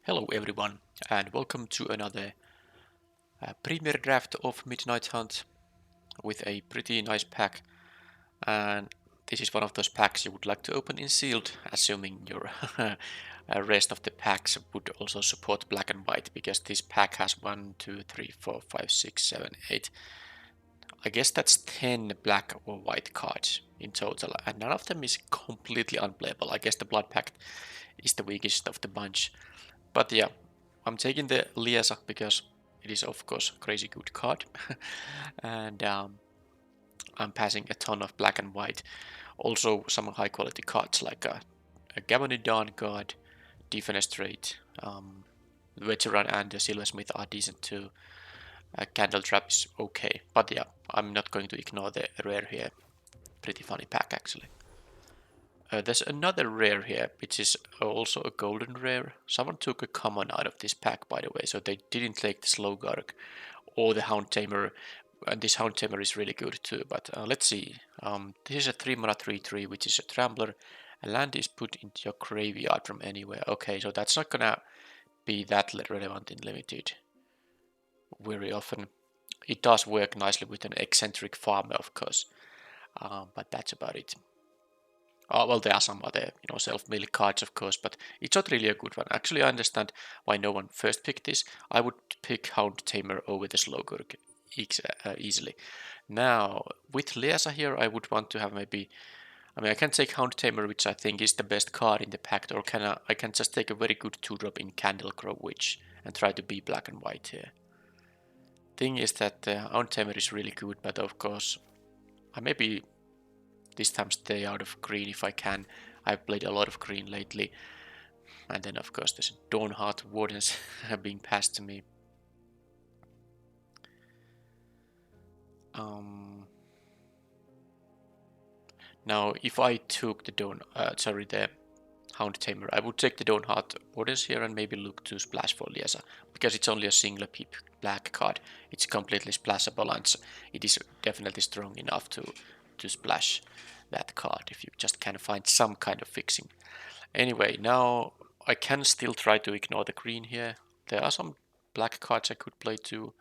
Hello everyone, and welcome to another premier draft of Midnight Hunt with a pretty nice pack. And this is one of those packs you would like to open in sealed, assuming your rest of the packs would also support black and white, because this pack has 1, 2, 3, 4, 5, 6, 7, 8. I guess that's 10 black or white cards in total, and none of them is completely unplayable. I guess the Blood Pact is the weakest of the bunch. But yeah, I'm taking the Liesa because it is of course a crazy good card. And I'm passing a ton of black and white. Also some high quality cards like a Dawn card, Defenestrate, Veteran and the Silversmith are decent too. Candle Trap is okay. But yeah, I'm not going to ignore the rare here. Pretty funny pack actually. There's another rare here, which is also a golden rare. Someone took a common out of this pack, by the way, so they didn't take the Slowgarg or the Hound Tamer, and this Hound Tamer is really good too, but let's see. This is a 3 mana 3/3, which is a Trambler. A land is put into your graveyard from anywhere. Okay, so that's not gonna be that relevant in Limited very often. It does work nicely with an eccentric farmer, of course, but that's about it. Well, there are some other, self-milk cards, of course, but it's not really a good one. Actually, I understand why no one first picked this. I would pick Hound Tamer over the Slowgurk easily. Now, with Liesa here, I would want to have maybe... I can take Hound Tamer, which I think is the best card in the pack, or I can just take a very good 2-drop in Candlecrow Witch and try to be black and white here. Thing is that Hound Tamer is really good, but of course, I maybe this time stay out of green if I can. I've played a lot of green lately. And then of course there's Dawnheart Wardens being passed to me. Now if I took the the Hound Tamer, I would take the Dawnheart Wardens here and maybe look to splash for Liesa, because it's only a single pip black card. It's completely splashable and it is definitely strong enough to splash that card if you just can find some kind of fixing. Anyway, now I can still try to ignore the green here. There are some black cards I could play too,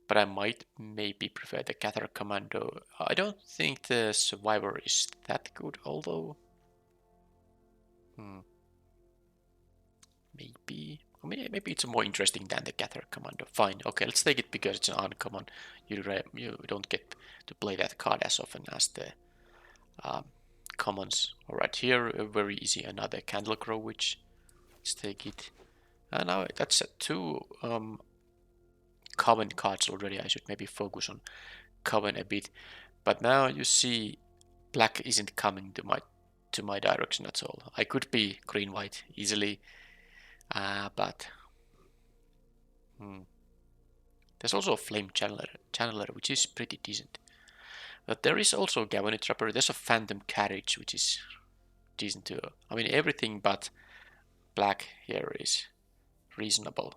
but I might maybe prefer the Gather Commando. I don't think the Survivor is that good, although... Maybe... maybe it's more interesting than the Gather Commando. Fine, okay, let's take it because it's an uncommon. You don't get to play that card as often as the commons. Alright, here, very easy, another Candlecrow Witch. Let's take it. And now that's two common cards already. I should maybe focus on common a bit. But now you see black isn't coming to my direction at all. I could be green-white easily, but there's also a Flame Channeler, which is pretty decent. But there is also Gavony Trapper. There's a Phantom Carriage, which is decent too. Everything but black here is reasonable.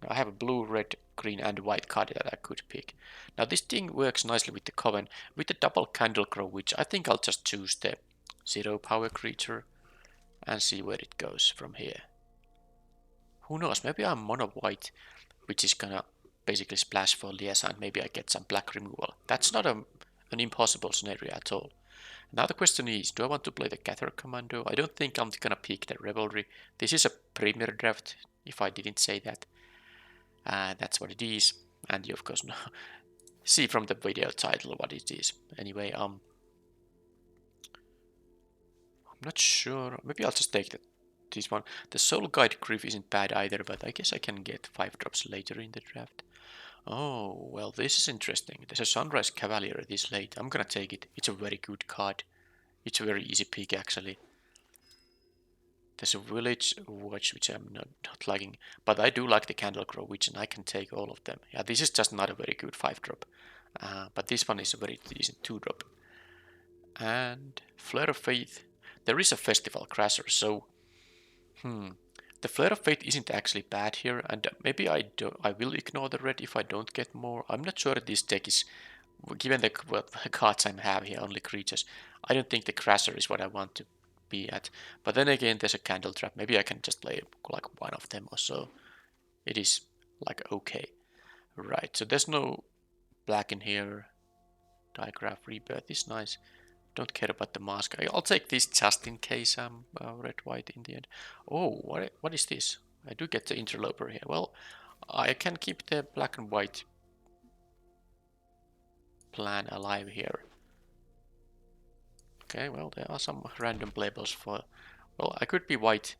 I have a blue, red, green and white card that I could pick. Now this thing works nicely with the Coven. With the double Candlecrow, which I think I'll just choose the 0 power creature and see where it goes from here. Who knows, maybe I'm mono white, which is gonna basically splash for Liesa, and maybe I get some black removal. That's not an impossible scenario at all. Now the question is, do I want to play the Gather Commando? I don't think I'm gonna pick the Revelry. This is a premier draft, if I didn't say that. That's what it is, and you of course know, see from the video title what it is. Anyway, I'm not sure. Maybe I'll just take this one. The Soul Guide Griff isn't bad either, but I guess I can get 5 drops later in the draft. Oh, well, this is interesting. There's a Sunrise Cavalier this late. I'm gonna take it. It's a very good card. It's a very easy pick, actually. There's a Village Watch, which I'm not liking, but I do like the Candlecrow Witch, and I can take all of them. Yeah, this is just not a very good 5-drop, but this one is a very decent 2-drop. And Flare of Faith. There is a Festival Crasher, so the Flare of Fate isn't actually bad here, and maybe I will ignore the red if I don't get more. I'm not sure that this deck is, given the cards I have here, only creatures. I don't think the Crasher is what I want to be at. But then again, there's a candle trap. Maybe I can just play like one of them or so. It is like okay. Right, so there's no black in here. Digraph rebirth is nice. Don't care about the mask. I'll take this just in case I'm red-white in the end. Oh, what is this? I do get the interloper here. Well, I can keep the black and white plan alive here. Okay, well, there are some random labels for... Well, I could be white,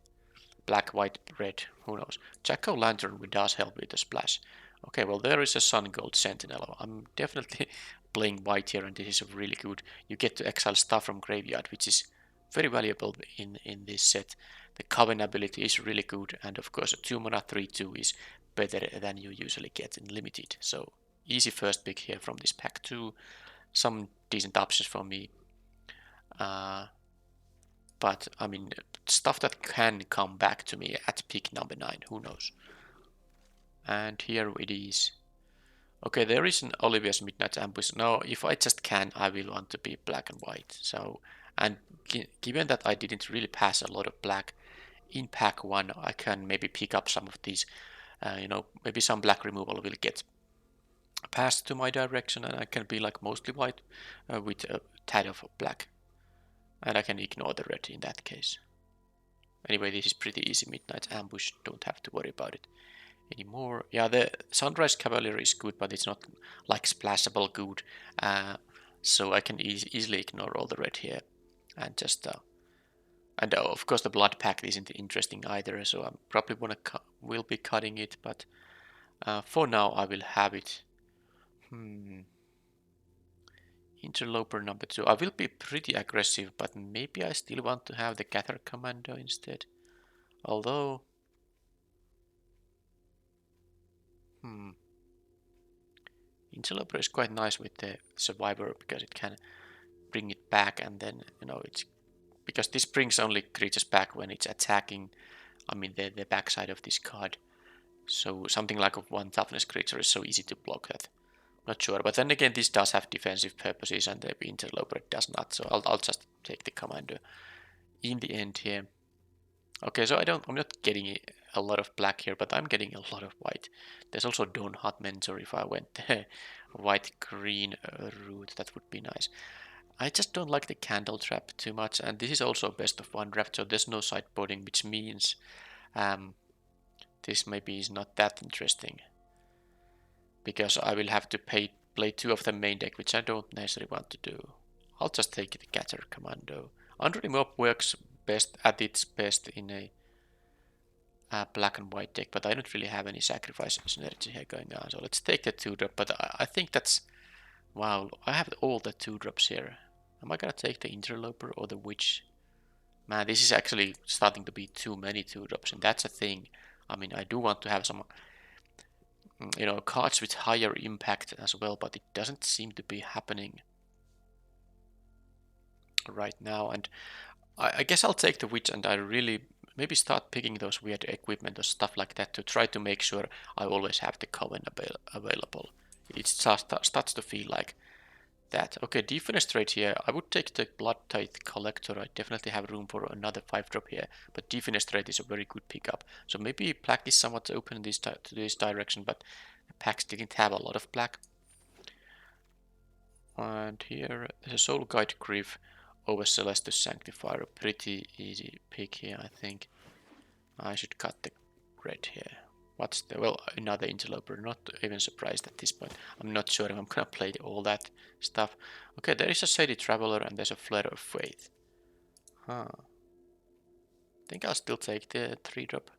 black, white, red, who knows. Jack-o'-lantern does help with the splash. Okay, well, there is a sun gold sentinel. I'm definitely playing white here, and this is really good. You get to exile stuff from graveyard, which is very valuable in this set. The Coven ability is really good, and of course a 2 mana 3/2 is better than you usually get in limited. So easy first pick here from this pack too. Some decent options for me. But I mean, stuff that can come back to me at pick number 9, who knows. And here it is. Okay, there is an Olivia's Midnight Ambush. Now, if I just can, I will want to be black and white. So, and given that I didn't really pass a lot of black in pack 1, I can maybe pick up some of these, you know, maybe some black removal will get passed to my direction, and I can be like mostly white with a tad of black. And I can ignore the red in that case. Anyway, this is pretty easy Midnight Ambush, don't have to worry about it anymore. Yeah, the Sunrise Cavalier is good, but it's not like splashable good. So I can easily ignore all the red here. And just... and of course the Blood Pact isn't interesting either, so I probably will be cutting it, but for now I will have it. Interloper number 2. I will be pretty aggressive, but maybe I still want to have the Gather Commando instead. Although... Interloper is quite nice with the Survivor because it can bring it back, and then, you know, it's... Because this brings only creatures back when it's attacking, I mean, the backside of this card. So something like a 1 toughness creature is so easy to block that. Not sure, but then again, this does have defensive purposes, and the Interloper does not, so I'll just take the Commander in the end here. Okay, so I'm not getting a lot of black here, but I'm getting a lot of white. There's also Dawn Hot Mentor. If I went the white-green route, that would be nice. I just don't like the Candle Trap too much, and this is also a best of 1 draft, so there's no sideboarding, which means this maybe is not that interesting. Because I will have to play 2 of the main deck, which I don't necessarily want to do. I'll just take the Gather Commando. Unreal Mob works best at its best in a black and white deck, but I don't really have any sacrifice synergy here going on. So let's take the 2-drop, but I think that's... Wow, I have all the 2-drops here. Am I gonna take the Interloper or the Witch? Man, this is actually starting to be too many 2-drops, and that's a thing. I mean, I do want to have some, you know, cards with higher impact as well, but it doesn't seem to be happening right now. And I guess I'll take the Witch, and I really maybe start picking those weird equipment or stuff like that to try to make sure I always have the Coven available. It starts to feel like that. Okay, Defenestrate here. I would take the Blood Tithe Collector. I definitely have room for another 5-drop here, but Defenestrate is a very good pickup. So maybe black is somewhat open in to this direction, but the packs didn't have a lot of black. And here there's a Soul Guide Grief over Celestus Sanctifier. A pretty easy pick here, I think. I should cut the red here. What's the... Well, another Interloper. Not even surprised at this point. I'm not sure if I'm gonna play all that stuff. Okay, there is a Shady Traveler and there's a Flare of Faith. Huh. I think I'll still take the 3-drop.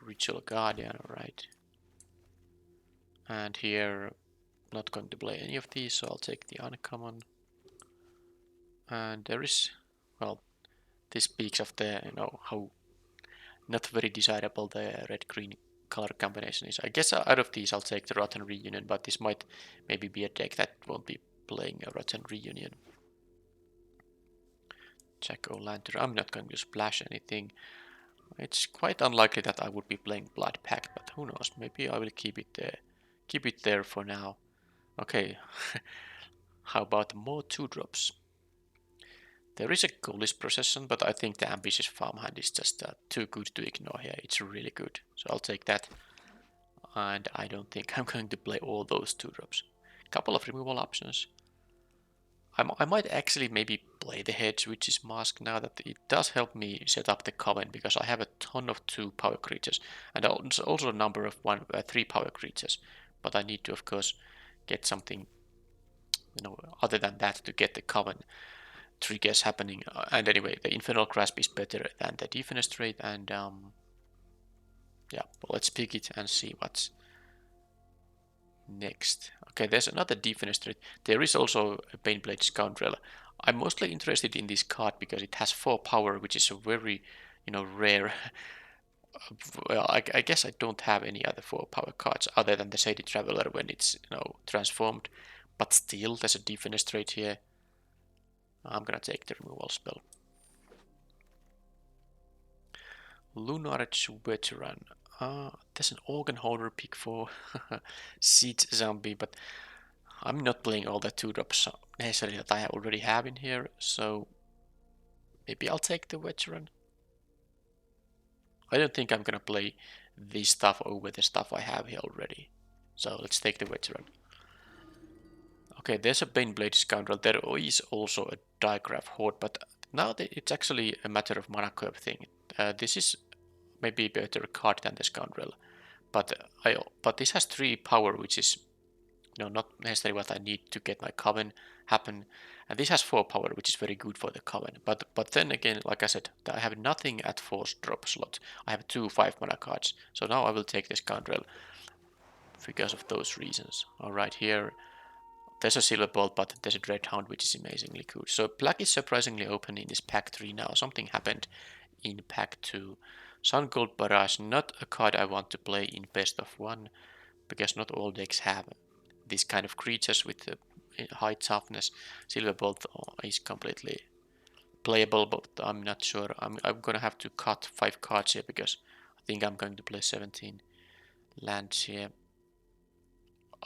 Ritual Guardian, alright. And here, not going to play any of these, so I'll take the uncommon. And there is... Well, this speaks of the, you know, how not very desirable the red-green color combination is. I guess out of these I'll take the Rotten Reunion, but this might maybe be a deck that won't be playing a Rotten Reunion. Jack-o'-lantern. I'm not going to splash anything. It's quite unlikely that I would be playing Blood Pact, but who knows? Maybe I will keep it there for now. Okay. How about more 2-drops? There is a ghoulish procession, but I think the ambitious farmhand is just too good to ignore here. It's really good, so I'll take that. And I don't think I'm going to play all those 2-drops. Couple of removal options. I might actually maybe play the Hedge Witch's Mask now that it does help me set up the Coven, because I have a ton of 2 power creatures and also a number of 3 power creatures. But I need to, of course, get something, other than that to get the Coven triggers happening. And anyway, the Infernal Grasp is better than the Defenestrate, and yeah, well, let's pick it and see what's next. Okay, there's another Defenestrate. There is also a Baneblade Scoundrel. I'm mostly interested in this card because it has 4 power, which is a very, rare. Well, I guess I don't have any other 4 power cards other than the Shady Traveler when it's, transformed. But still, there's a Defenestrate here. I'm gonna take the removal spell. Lunarch Veteran. There's an Organ Holder pick for Siege Zombie, but I'm not playing all the 2-drops necessarily that I already have in here, so maybe I'll take the Veteran. I don't think I'm gonna play this stuff over the stuff I have here already. So let's take the Veteran. Okay, there's a Baneblade Scoundrel. There is also a Digraph Horde, but now it's actually a matter of mana curve thing. This is maybe a better card than the Scoundrel, but this has 3 power, which is not necessarily what I need to get my Coven happen. And this has 4 power, which is very good for the Coven. But then again, like I said, I have nothing at 4th drop slot. I have 2 5 mana cards. So now I will take the Scoundrel because of those reasons. Alright, here there's a Silver Bolt, but there's a Dreadhound, which is amazingly good. So black is surprisingly open in this pack 3 now. Something happened in pack 2. Sun Gold Barrage, not a card I want to play in best of 1, because not all decks have these kind of creatures with high toughness. Silver Bolt is completely playable, but I'm not sure. I'm gonna have to cut 5 cards here because I think I'm going to play 17 lands here.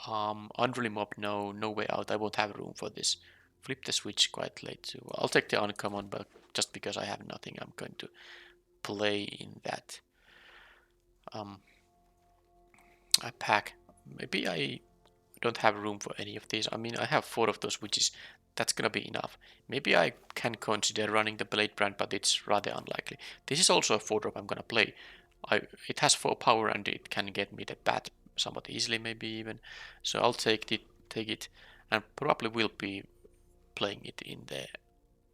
Unruly Mob, no way out. I won't have room for this. Flip the switch quite late too. I'll take the uncommon, but just because I have nothing, I'm going to play in that a pack. Maybe I don't have room for any of these. I mean, I have 4 of those witches. That's gonna be enough. Maybe I can consider running the Blade Brand, but it's rather unlikely. This is also a 4-drop I'm gonna play. It has 4 power and it can get me the bat somewhat easily, maybe even. So I'll take it, and probably will be playing it in the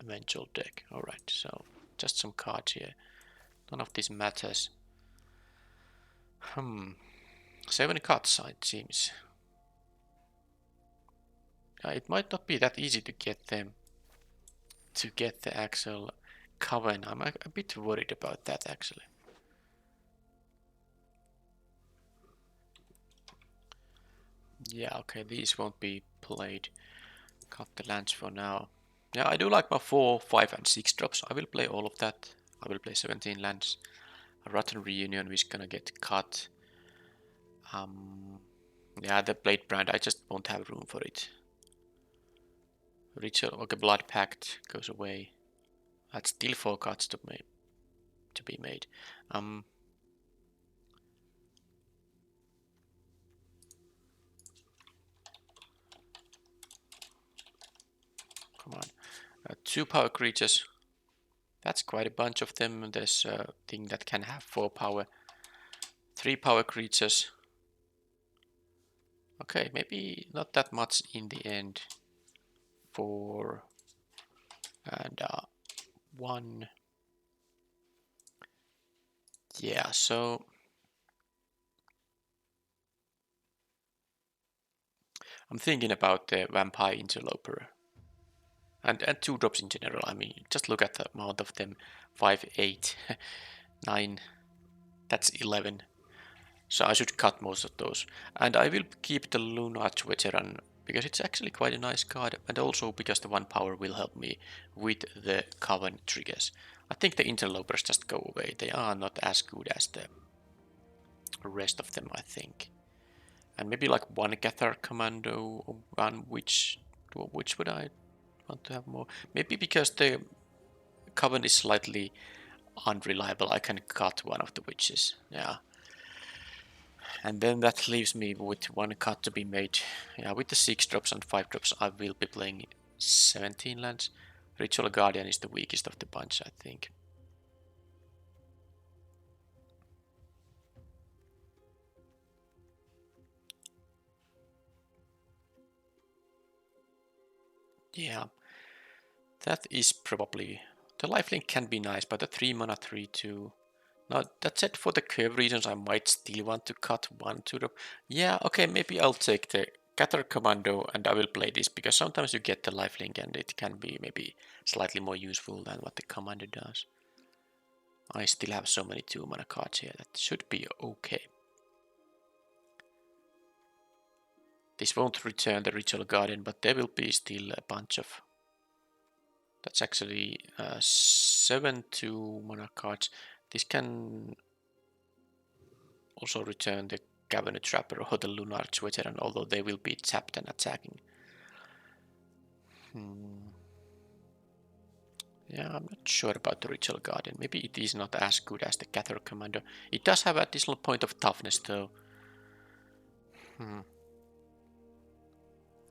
eventual deck. Alright, so just some cards here. None of this matters. 7 cards, it seems. It might not be that easy to get them, to get the actual Coven. I'm a bit worried about that actually. Yeah, okay, these won't be played. Cut the lands for now. Yeah, I do like my 4, 5 and 6 drops. I will play all of that. I will play 17 lands. A Rotten Reunion is gonna get cut. Yeah, the Blade Brand, I just won't have room for it. Ritual, okay, Blood Pact goes away. That's still 4 cards to be made. Come on. 2 power creatures. That's quite a bunch of them. There's a thing that can have 4 power. 3 power creatures. Okay, maybe not that much in the end. 4 and 1. Yeah, so I'm thinking about the Vampire Interloper. And 2 drops in general. I mean, just look at the amount of them. 5, 8, 9. That's 11. So I should cut most of those. And I will keep the Lunarch Veteran because it's actually quite a nice card, and also because the 1 power will help me with the Coven triggers. I think the Interlopers just go away. They are not as good as the rest of them, I think. And maybe like 1 Cathar Commando or 1 Witch Which would I want to have more? Maybe because the coven is slightly unreliable, I can cut one of the witches. Yeah. And then that leaves me with one cut to be made. Yeah, with the 6 drops and 5 drops, I will be playing 17 lands. Ritual Guardian is the weakest of the bunch, I think. Yeah, that is probably... The lifelink can be nice, but the 3 mana 3/2. Now, that said, for the curve reasons, I might still want to cut 1 2 drop. Yeah, okay, maybe I'll take the Gather Commando and I will play this, because sometimes you get the lifelink and it can be maybe slightly more useful than what the commander does. I still have so many 2 mana cards here that should be okay. This won't return the Ritual Guardian, but there will be still a bunch of... That's actually 7 2 mana cards. This can also return the Cabinet Trapper or the Lunarch Veteran, although they will be tapped and attacking. Yeah, I'm not sure about the Ritual Guardian. Maybe it is not as good as the Gather Commander. It does have additional point of toughness though.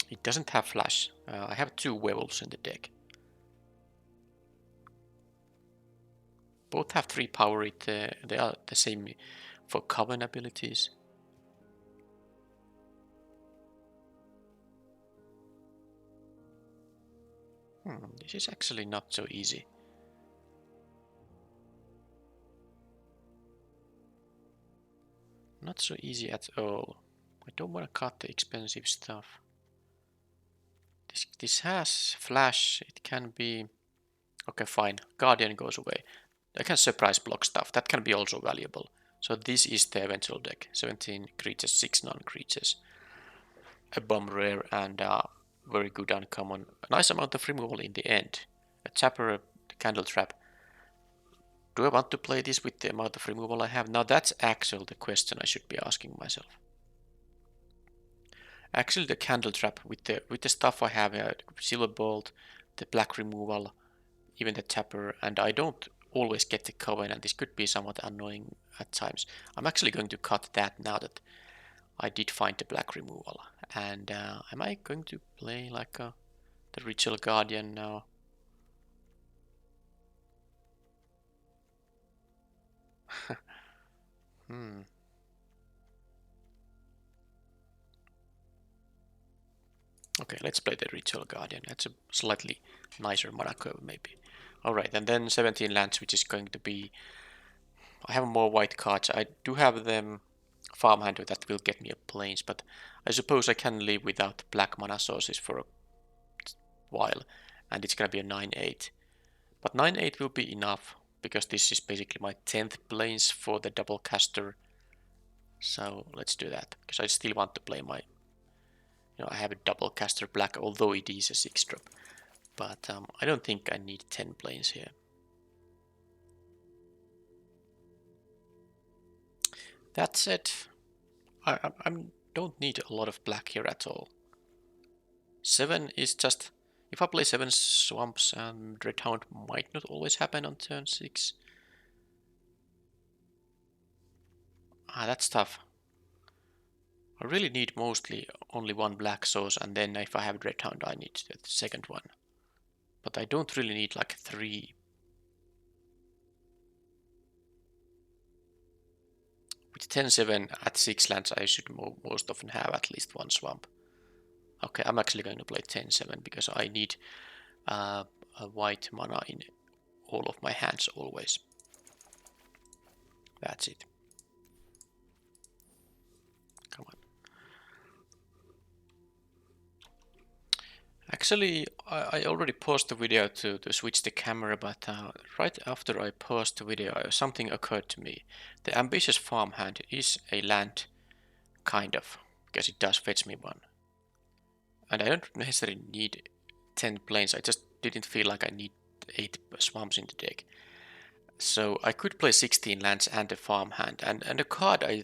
It doesn't have flash. I have 2 werewolves in the deck. Both have 3 power. They are the same for Coven abilities. This is actually not so easy. Not so easy at all. I don't want to cut the expensive stuff. This has flash. It can be... Okay, fine. Guardian goes away. I can surprise block stuff. That can be also valuable. So this is the eventual deck. 17 creatures, 6 non-creatures. A bomb rare and a very good uncommon. A nice amount of removal in the end. A Chapper, a Candle Trap. Do I want to play this with the amount of removal I have? Now that's actually the question I should be asking myself. Actually, the Candle Trap with the stuff I have here, Silver Bolt, the black removal, even the Tapper, and I don't always get the Coven, and this could be somewhat annoying at times. I'm actually going to cut that now that I did find the black removal. And am I going to play like the Ritual Guardian now? Okay, let's play the Ritual Guardian. That's a slightly nicer mana curve, maybe. Alright, and then 17 lands, which is going to be... I have more white cards. I do have them farmhand that will get me a plains, but I suppose I can live without black mana sources for a while, and it's gonna be a 9/8. But 9/8 will be enough, because this is basically my 10th plains for the double caster. So let's do that, because I still want to play my... I have a double caster black, although it is a 6 drop. But I don't think I need 10 plains here. That said, I don't need a lot of black here at all. 7 is just... If I play 7 swamps, and Red Hound might not always happen on turn 6. That's tough. I really need mostly only 1 black source, and then if I have Red Hound I need the second one. But I don't really need like 3. With 10/7 at 6 lands I should most often have at least 1 swamp. Okay, I'm actually going to play 10/7 because I need a white mana in all of my hands always. That's it. Come on. Actually, I already paused the video to switch the camera, but right after I paused the video, something occurred to me. The Ambitious Farmhand is a land, kind of, because it does fetch me 1. And I don't necessarily need 10 plains, I just didn't feel like I need 8 swamps in the deck. So I could play 16 lands and a farmhand, and a card I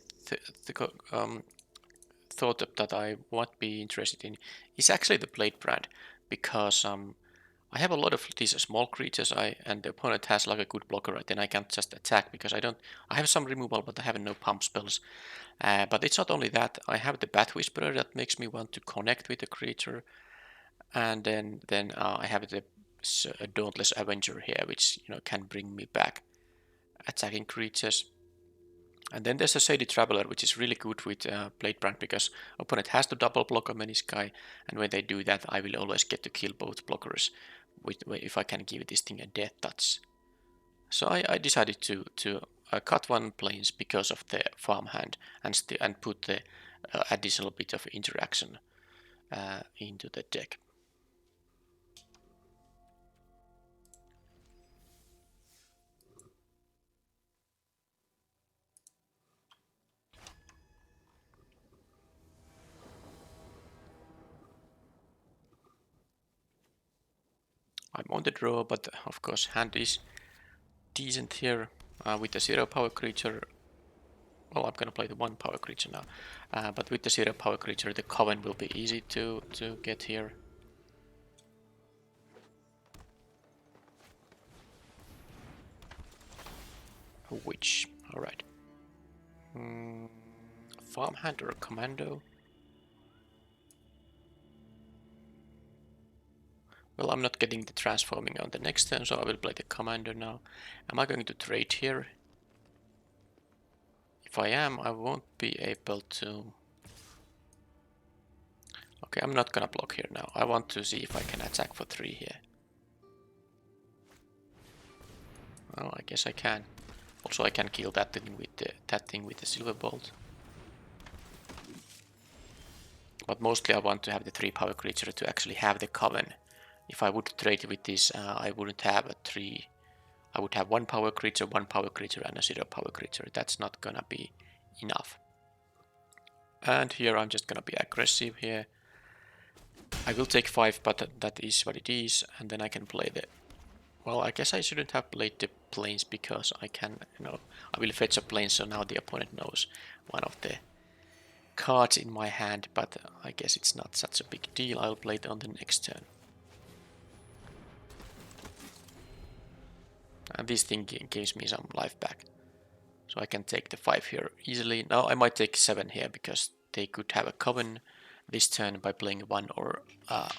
thought that I might be interested in is actually the Blade Brand. because I have a lot of these small creatures, and the opponent has like a good blocker, right? Then I can't just attack because I have some removal, but I have no pump spells. But it's not only that. I have the Bat Whisperer that makes me want to connect with the creature, and then I have the Dauntless Avenger here, which can bring me back attacking creatures. And then there's a Shady Traveler, which is really good with Blade Brand because opponent has to double block a Menace guy, and when they do that, I will always get to kill both blockers if I can give this thing a death touch. So I decided to cut one planes because of the farmhand and put the additional bit of interaction into the deck. I'm on the draw, but of course hand is decent here with the 0 power creature. Well, I'm gonna play the 1 power creature now, but with the 0 power creature the Coven will be easy to get here. Witch, alright. Farmhand or Commando? Well, I'm not getting the transforming on the next turn, so I will play the Commander now. Am I going to trade here? If I am, I won't be able to... Okay, I'm not gonna block here now. I want to see if I can attack for 3 here. Oh, I guess I can. Also, I can kill that thing with the Silver Bolt. But mostly I want to have the 3 power creature to actually have the Coven. If I would trade with this, I wouldn't have a 3. I would have 1 power creature, 1 power creature, and a 0 power creature. That's not gonna be enough. And here I'm just gonna be aggressive here. I will take 5, but that is what it is. And then I can play the... Well, I guess I shouldn't have played the planes because I can, I will fetch a plane, so now the opponent knows one of the cards in my hand, but I guess it's not such a big deal. I'll play it on the next turn. And this thing gives me some life back. So I can take the 5 here easily. Now I might take 7 here because they could have a Coven this turn by playing 1 or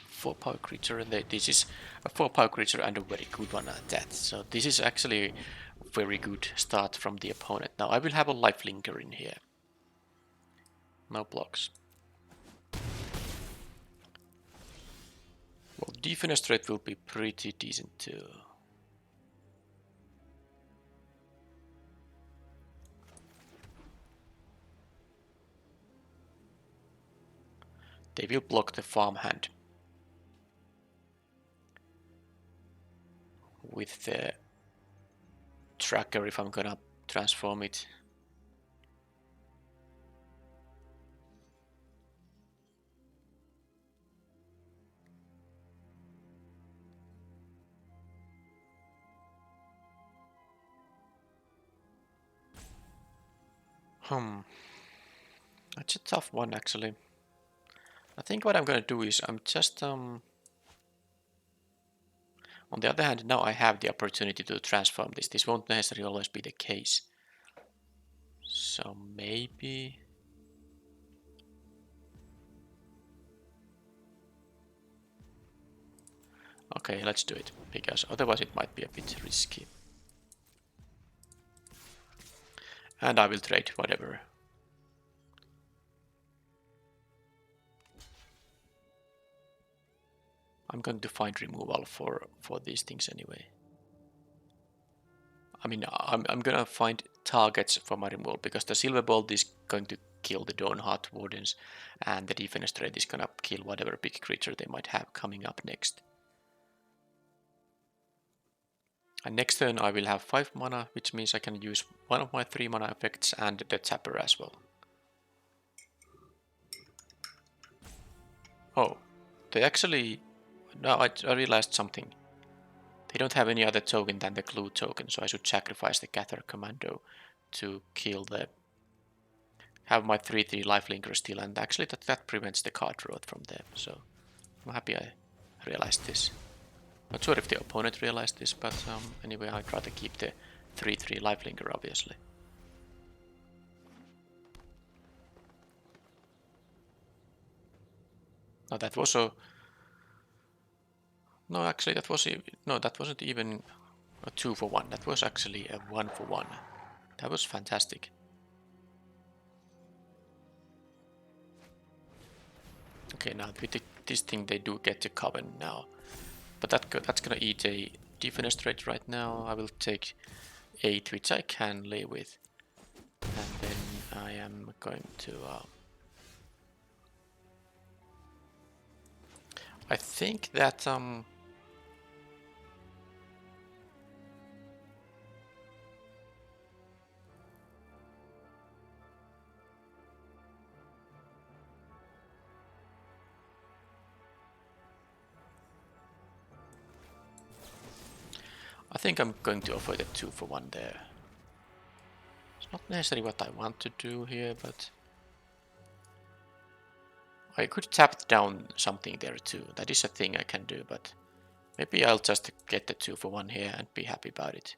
4 power creature. And this is a 4 power creature and a very good one at that. So this is actually a very good start from the opponent. Now I will have a lifelinker in here. No blocks. Well, Defenestrate will be pretty decent too. They will block the farmhand with the tracker if I'm gonna transform it. That's a tough one actually. I think what I'm gonna do is I'm just on the other hand, now I have the opportunity to transform this. This won't necessarily always be the case. So maybe... Okay, let's do it, because otherwise it might be a bit risky. And I will trade whatever. I'm going to find removal for these things anyway. I mean, I'm gonna find targets for my removal, because the Silver Bolt is going to kill the Dawnheart Wardens, and the Defenestrate is gonna kill whatever big creature they might have coming up next. And next turn I will have 5 mana, which means I can use one of my 3 mana effects and the Tapper as well. Oh, they actually... No, I realized something. They don't have any other token than the Clue token, so I should sacrifice the Gather Commando to kill the... have my 3/3 lifelinker still, and actually that prevents the card draw from them, so I'm happy I realized this. Not sure if the opponent realized this, but anyway, I try to keep the 3-3 lifelinker, obviously. No, that was a... No, actually, that was... No, that wasn't even a 2-for-1. That was actually a 1-for-1. That was fantastic. Okay, now with this thing, they do get to Coven now. But that's gonna eat a defenestrate right now. I will take 8, which I can live with. And then I am going to... I think that... I think I'm going to offer the 2-for-1 there. It's not necessarily what I want to do here, but... I could tap down something there too. That is a thing I can do, but... Maybe I'll just get the 2-for-1 here and be happy about it.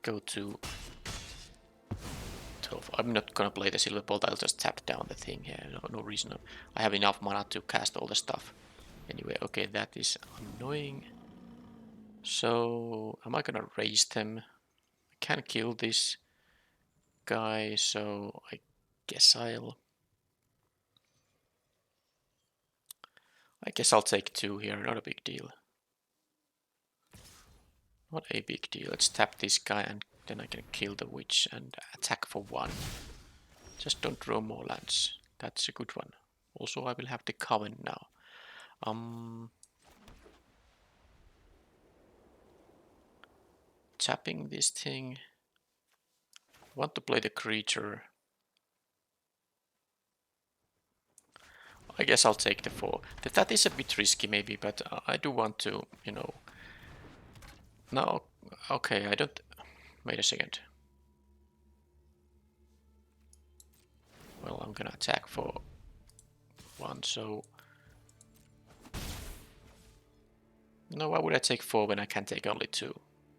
Go to 12. I'm not gonna play the Silver Bolt, I'll just tap down the thing here. No reason. I have enough mana to cast all the stuff. Anyway, okay, that is annoying. So, am I gonna raise them? I can kill this guy, so I guess I'll take 2 here, not a big deal. Not a big deal. Let's tap this guy and then I can kill the witch and attack for 1. Just don't draw more lands. That's a good one. Also, I will have the Coven now. Tapping this thing. I want to play the creature. I guess I'll take the 4. That is a bit risky maybe, but I do want to, you know... No, okay, I don't... Wait a second. Well, I'm gonna attack for 1, so... No, why would I take 4 when I can take only 2?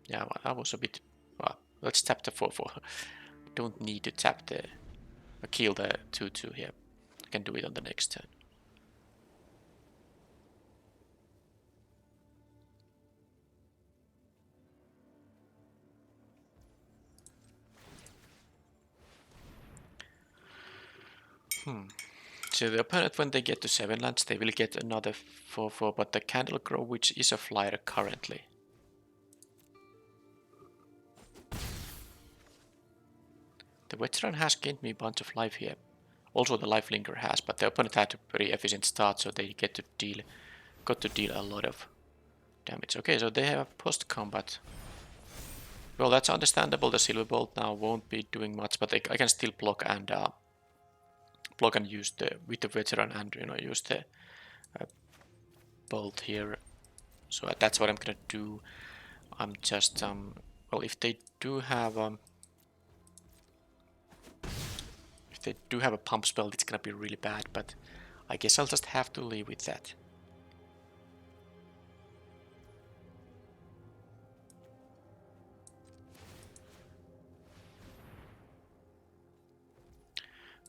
Yeah, well, that was a bit... Well, let's tap the 4-4. Don't need to tap the... kill the 2-2 here. I can do it on the next turn. So the opponent, when they get to 7 lands, they will get another 4-4, but the Candle Crow, which is a flyer currently. The Veteran has gained me a bunch of life here. Also the Lifelinker has, but the opponent had a very efficient start, so they got to deal a lot of damage. Okay, so they have post-combat. Well, that's understandable. The Silver Bolt now won't be doing much, but I can still block and use with the Veteran and use the bolt here. So that's what I'm gonna do. I'm just well, if they do have a pump spell, it's gonna be really bad, but I guess I'll just have to live with that.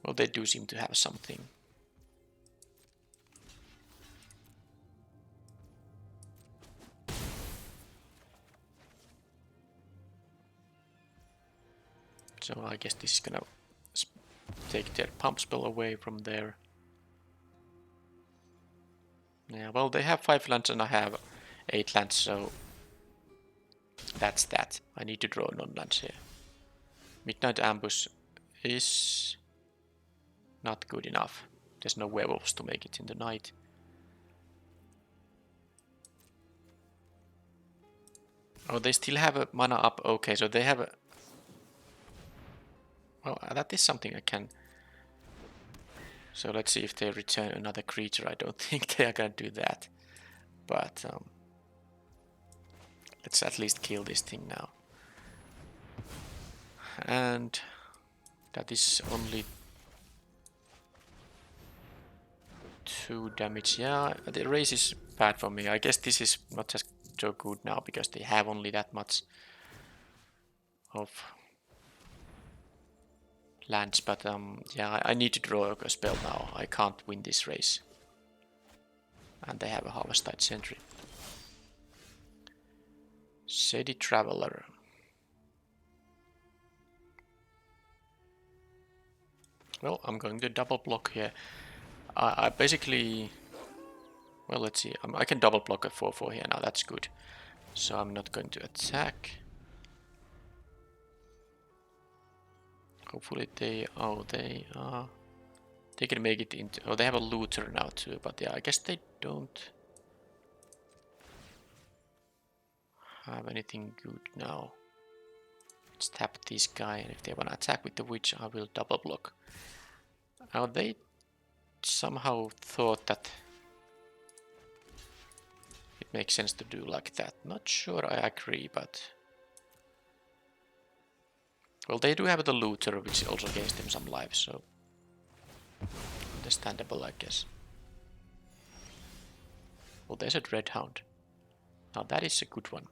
Well, they do seem to have something. So I guess this is gonna take their pump spell away from there. Yeah, well, they have 5 lands and I have 8 lands, so that's that. I need to draw non-lands here. Midnight Ambush is not good enough. There's no werewolves to make it in the night. Oh, they still have a mana up. Okay, so they have a... Well, that is something I can... So let's see if they return another creature. I don't think they are gonna do that. But let's at least kill this thing now. And that is only 2 damage. Yeah, the race is bad for me. I guess this is not just so good now because they have only that much of lands. But yeah, I need to draw a spell now. I can't win this race. And they have a Harvestite Sentry. City Traveler. Well, I'm going to double block here. I basically... Well, let's see. I can double block a 4/4 here now. That's good. So I'm not going to attack. Hopefully they... Oh, they can make it into... Oh, they have a looter now too. But yeah, I guess they don't have anything good now. Let's tap this guy. And if they want to attack with the witch, I will double block. Now they somehow thought that it makes sense to do like that. Not sure I agree, but... Well, they do have the looter, which also gains them some life, so... Understandable, I guess. Well, there's a Dreadhound. Now that is a good one.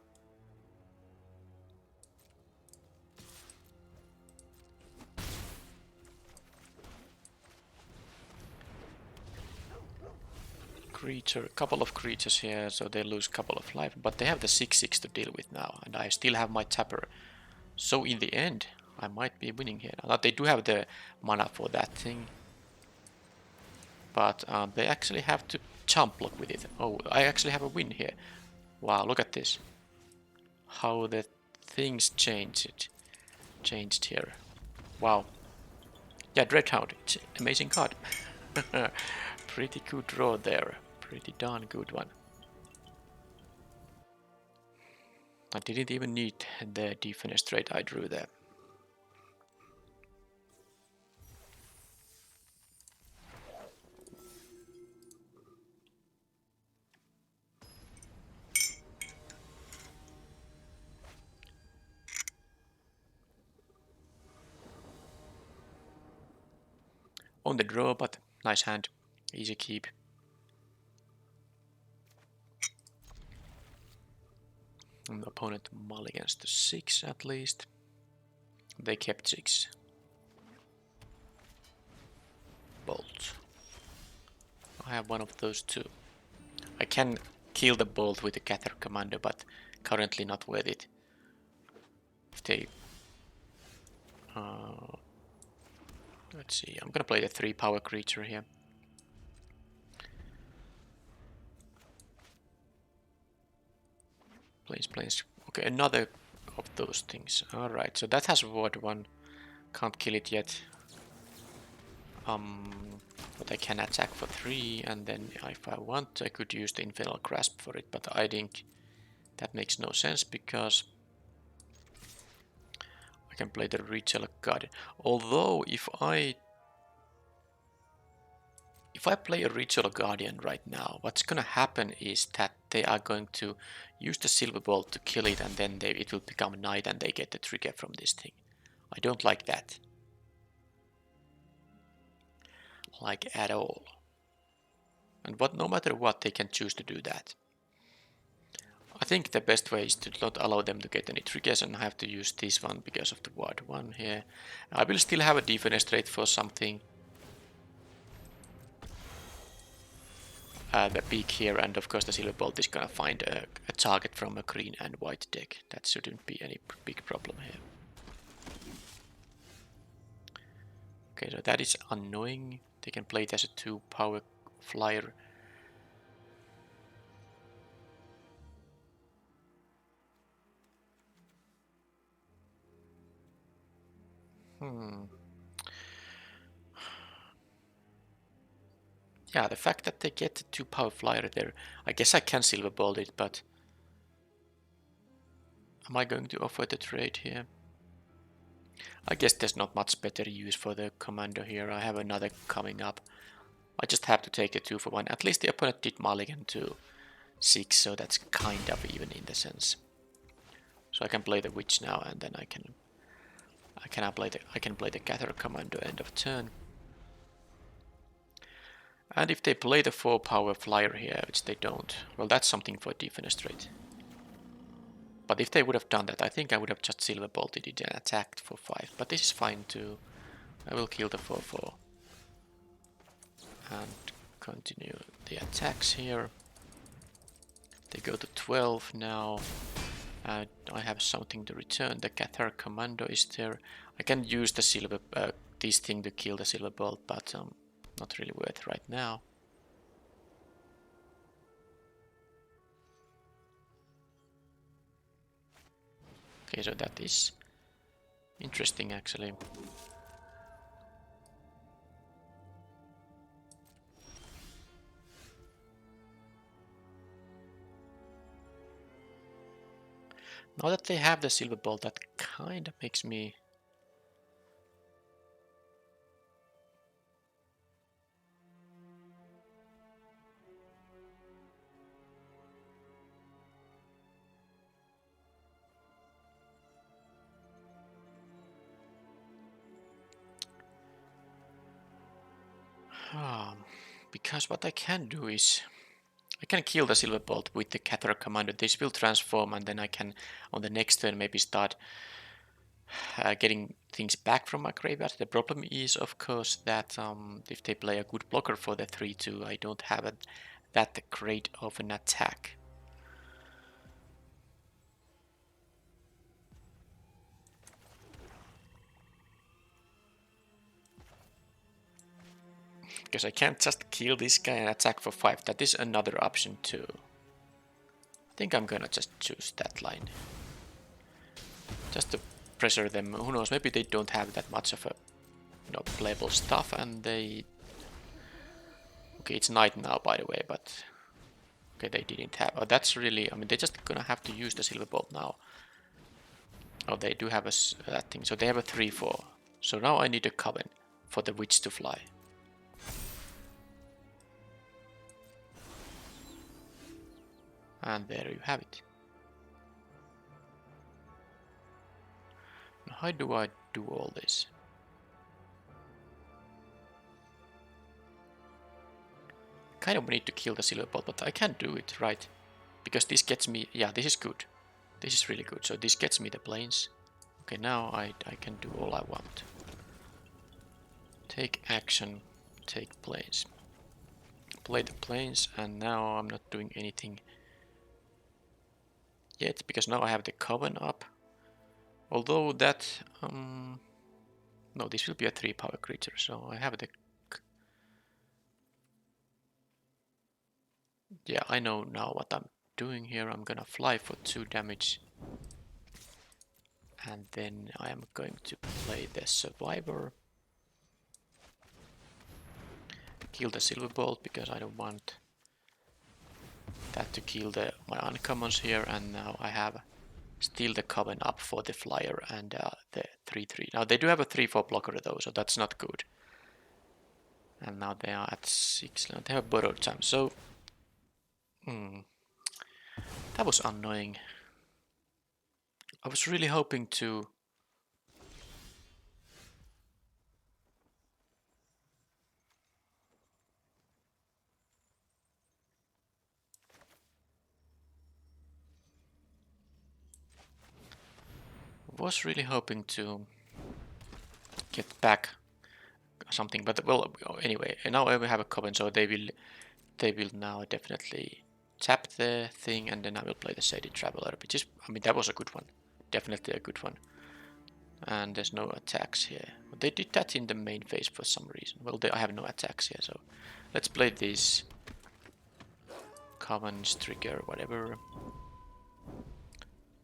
Creature, a couple of creatures here, so they lose a couple of life, but they have the 6/6 to deal with now, and I still have my tapper. So in the end, I might be winning here. Now they do have the mana for that thing, but they actually have to jump block with it. Oh, I actually have a win here. Wow, look at this. How the things changed here. Wow. Yeah, Dreadhound, it's an amazing card. Pretty good draw there. Pretty darn good one. I didn't even need the Defenestrate I drew there. On the draw, but nice hand. Easy keep. And the opponent mulligans to 6 at least. They kept 6. Bolt. I have one of those too. I can kill the bolt with the Gather Commando, but currently not worth it. If they... let's see, I'm gonna play the 3 power creature here. Planes. Okay, another of those things. Alright, so that has ward 1. Can't kill it yet. But I can attack for 3, and then if I want, I could use the Infernal Grasp for it, but I think that makes no sense because I can play the Ritual Guardian. Although if I play a Ritual Guardian right now, what's gonna happen is that they are going to use the Silver Bolt to kill it, and then it will become night and they get the trigger from this thing. I don't like that. Like at all. And no matter what, they can choose to do that. I think the best way is to not allow them to get any triggers and have to use this one because of the ward 1 here. I will still have a Defenestrate for something. The peak here, and of course the Silver Bolt is gonna find a target from a green and white deck. That shouldn't be any big problem here. Okay, so that is annoying. They can play it as a 2 power flyer. Yeah, the fact that they get 2 power flyer there, I guess I can Silver Bolt it, but am I going to offer the trade here? I guess there's not much better use for the Commando here. I have another coming up. I just have to take a 2 for 1. At least the opponent did mulligan to 6, so that's kind of even in the sense. So I can play the Witch now, and then I can play the Gather Commando end of turn. And if they play the 4 power flyer here, which they don't, well, that's something for defenestrate. But if they would have done that, I think I would have just silver bolted it and attacked for 5. But this is fine too. I will kill the 4/4 and continue the attacks here. They go to 12 now. I have something to return. The Cathar Commando is there. I can use the silver this thing to kill the silver bolt, but not really worth right now. Okay, so that is interesting actually. Now that they have the silver bolt, that kind of makes me... because what I can do is... I can kill the silver bolt with the Cathar Commando. This will transform and then I can, on the next turn, maybe start getting things back from my graveyard. The problem is, of course, that if they play a good blocker for the 3/2, I don't have that great of an attack. Because I can't just kill this guy and attack for 5. That is another option too. I think I'm gonna just choose that line. Just to pressure them. Who knows, maybe they don't have that much of a playable stuff and they... Okay, it's night now by the way, but... Okay, they didn't have... Oh, that's really... I mean, they're just gonna have to use the silver bolt now. Oh, they do have that thing. So they have a 3/4. So now I need a coven for the witch to fly. And there you have it. Now, how do I do all this? Kind of need to kill the silver bolt, but I can do it, right? Because this gets me... Yeah, this is good. This is really good. So this gets me the planes. Okay, now I can do all I want. Take action, take planes. Play the planes, and now I'm not doing anything yet, because now I have the coven up. Although that... no, this will be a 3 power creature, so I have the... Yeah, I know now what I'm doing here. I'm gonna fly for 2 damage. And then I am going to play the survivor. Kill the silver bolt because I don't want that to kill my uncommons here. And now I have still the coven up for the flyer and the 3/3. Now they do have a 3/4 blocker though, so that's not good. And now they are at 6. They have borrowed time, so that was annoying. I was really hoping to... get back something, but well, anyway, now I will have a coven, so they will now definitely tap the thing, and then I will play the Shady Traveler, which is, I mean, that was a good one, definitely a good one. And there's no attacks here. They did that in the main phase for some reason. Well, I have no attacks here, so let's play this Covens, trigger, whatever.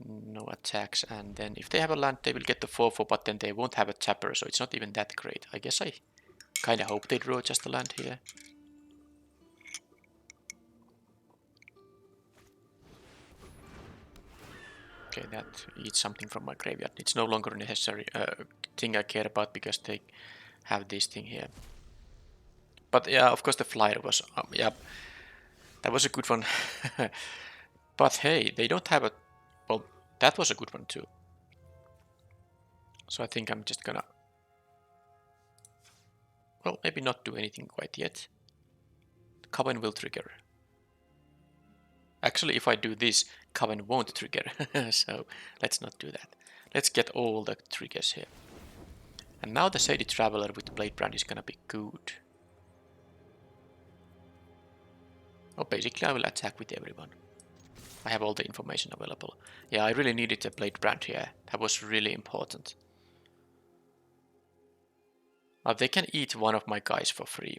No attacks, and then if they have a land, they will get the 4/4, but then they won't have a tapper, so it's not even that great. I guess I kind of hope they draw just a land here. Okay, that eats something from my graveyard. It's no longer a necessary thing I care about because they have this thing here. But yeah, of course the flyer was, yeah, that was a good one. But hey, they don't have a... Well, that was a good one too. So I think I'm just gonna... Well, maybe not do anything quite yet. Coven will trigger. Actually, if I do this, Coven won't trigger. So let's not do that. Let's get all the triggers here. And now the Shady Traveler with Blade Brand is gonna be good. Oh, basically I will attack with everyone. I have all the information available. Yeah, I really needed a Blade Brand here. That was really important. They can eat one of my guys for free.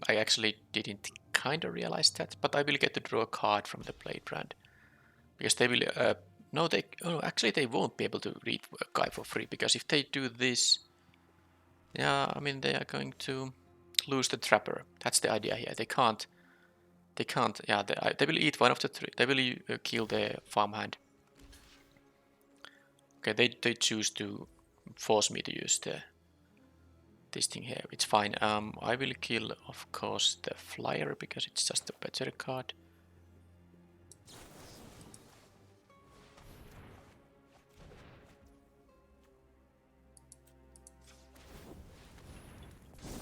I actually didn't kind of realize that, but I will get to draw a card from the Blade Brand. Because they will... no, actually they won't be able to read a guy for free, because if they do this... Yeah, I mean, they are going to lose the Trapper. That's the idea here. They can't... Yeah, they will eat one of the three. They will kill the farmhand. Okay, they choose to force me to use this thing here. It's fine. I will kill, of course, the flyer because it's just a better card.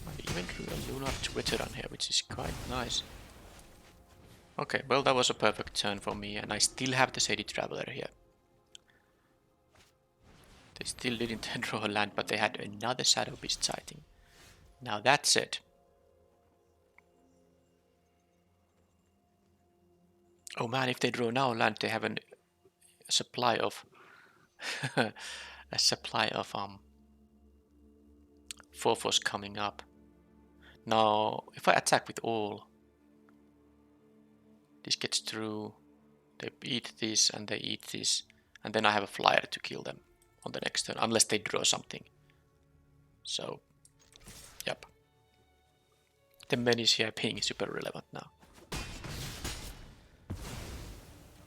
I even drew a lunar veteran here, which is quite nice. Okay, well, that was a perfect turn for me, and I still have the Shady Traveler here. They still didn't draw a land, but they had another Shadow Beast sighting. Now that's it. Oh man, if they draw now land, they have a supply of a supply of 4/4 coming up. Now, if I attack with all, this gets through. They eat this and they eat this, and then I have a flyer to kill them on the next turn, unless they draw something. So, yep. The menus here being super relevant now.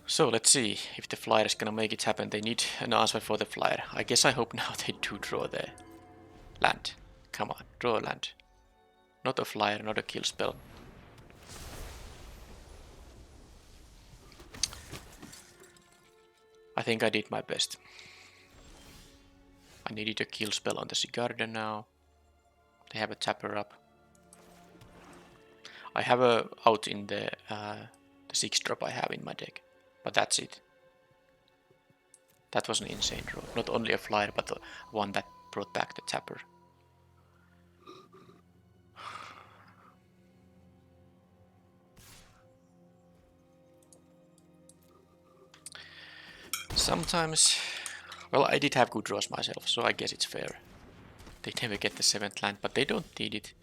So let's see if the flyer is gonna make it happen. They need an answer for the flyer. I guess I hope now they do draw the land. Come on, draw a land. Not a flyer, not a kill spell. I think I did my best. I needed a kill spell on the Sigarda now. They have a tapper up. I have a out in the 6-drop I have in my deck. But that's it. That was an insane draw. Not only a flyer, but one that brought back the tapper. Sometimes... Well, I did have good draws myself, so I guess it's fair. They never get the 7th land, but they don't need it.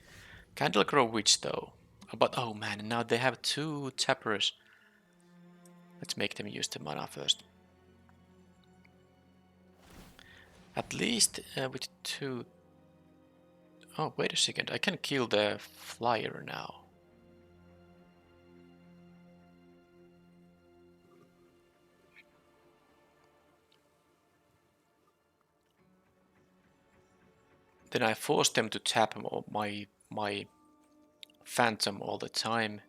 Candlegrove Witch though. But oh man, now they have 2 tappers. Let's make them use the mana first. At least with 2... Oh, wait a second, I can kill the flyer now. Then I force them to tap my phantom all the time.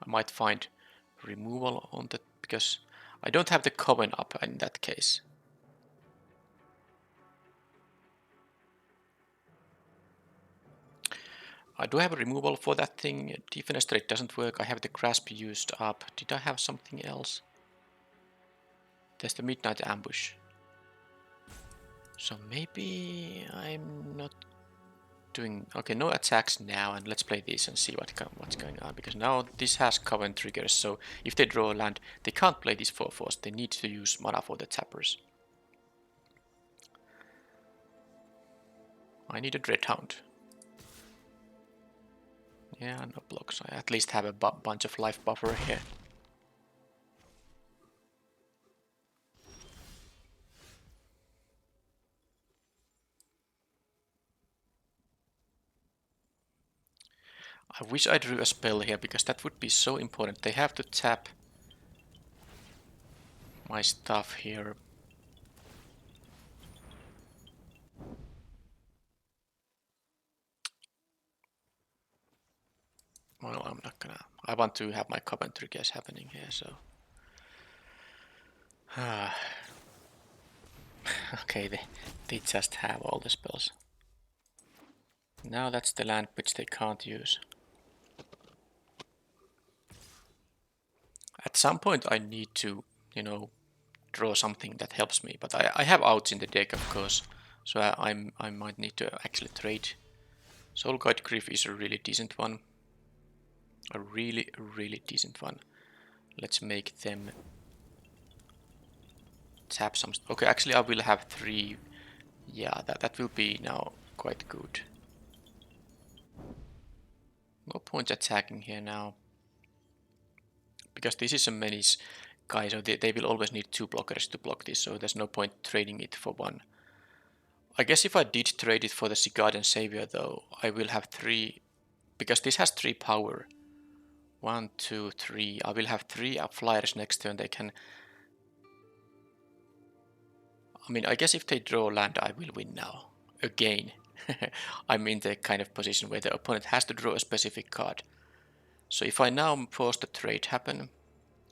I might find removal on that, because I don't have the Coven up in that case. I do have a removal for that thing. Defenestrate doesn't work. I have the Grasp used up. Did I have something else? There's the Midnight Ambush. So maybe I'm not doing... Okay, no attacks now, and let's play this and see what's going on, because now this has Coven triggers, so if they draw a land, they can't play this 4/4. They need to use mana for the tappers. I need a Dreadhound. Yeah, no blocks. I at least have a bunch of life buffer here. I wish I drew a spell here, because that would be so important. They have to tap my stuff here. Well, I'm not gonna... I want to have my Coven triggers happening here, so... Okay, they just have all the spells. Now that's the land which they can't use. At some point I need to, you know, draw something that helps me, but I have outs in the deck, of course, so I might need to actually trade. Soul Guide Griff is a really decent one. A really decent one. Let's make them tap some. Okay, actually I will have 3. Yeah, that will be now quite good. No point attacking here now. Because this is a menace guy, so they will always need 2 blockers to block this, so there's no point trading it for 1. I guess if I did trade it for the Guardian Savior though, I will have 3, because this has 3 power. 1, 2, 3. I will have 3 flyers next turn. They can. I mean, I guess if they draw land, I will win now. Again. I'm in the kind of position where the opponent has to draw a specific card. So if I now force the trade happen,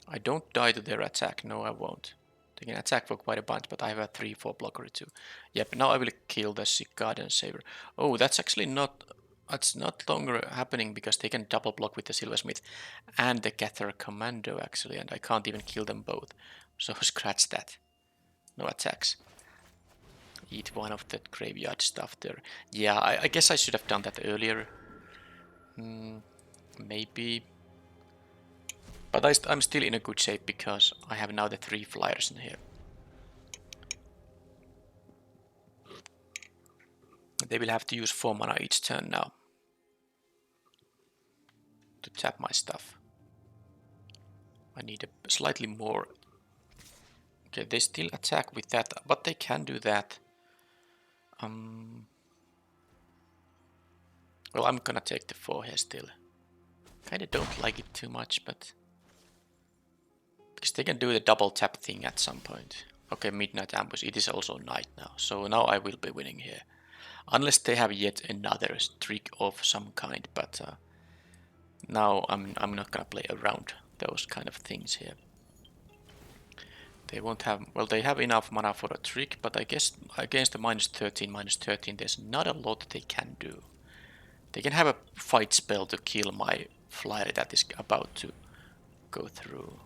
I don't die to their attack. No, I won't. They can attack for quite a bunch, but I have a 3-4 blocker too. Yep, now I will kill the Guardian Saber. Oh, that's actually not. It's not longer happening because they can double block with the Silversmith and the Gather Commando actually, and I can't even kill them both. So scratch that. No attacks. Eat one of that graveyard stuff there. Yeah, I guess I should have done that earlier. Maybe. But I'm still in a good shape because I have now the 3 flyers in here. They will have to use 4 mana each turn now to tap my stuff. I need a slightly more. Okay, they still attack with that, but they can do that. Well, I'm gonna take the 4 here still. Kinda don't like it too much, but because they can do the double tap thing at some point. Okay, Midnight Ambush. It is also night now, so now I will be winning here. Unless they have yet another trick of some kind, but now I'm not gonna play around those kind of things here. They won't have, well, they have enough mana for a trick, but I guess against the -13, there's not a lot they can do. They can have a fight spell to kill my flyer that is about to go through.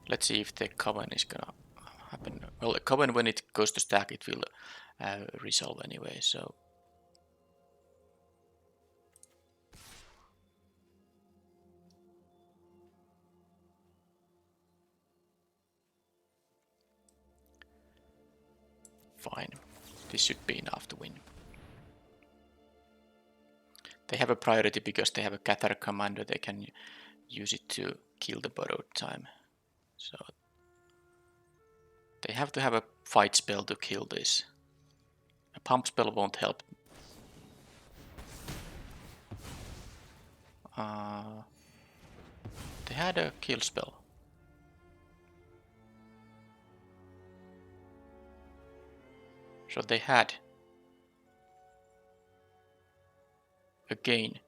Let's see if the Coven is gonna happen. Well, the Coven, when it goes to stack, it will resolve anyway, so. Fine. This should be enough to win. They have a priority because they have a Gather Commander. They can use it to kill the borrowed time. So they have to have a fight spell to kill this. A pump spell won't help. They had a kill spell. So they had. Again,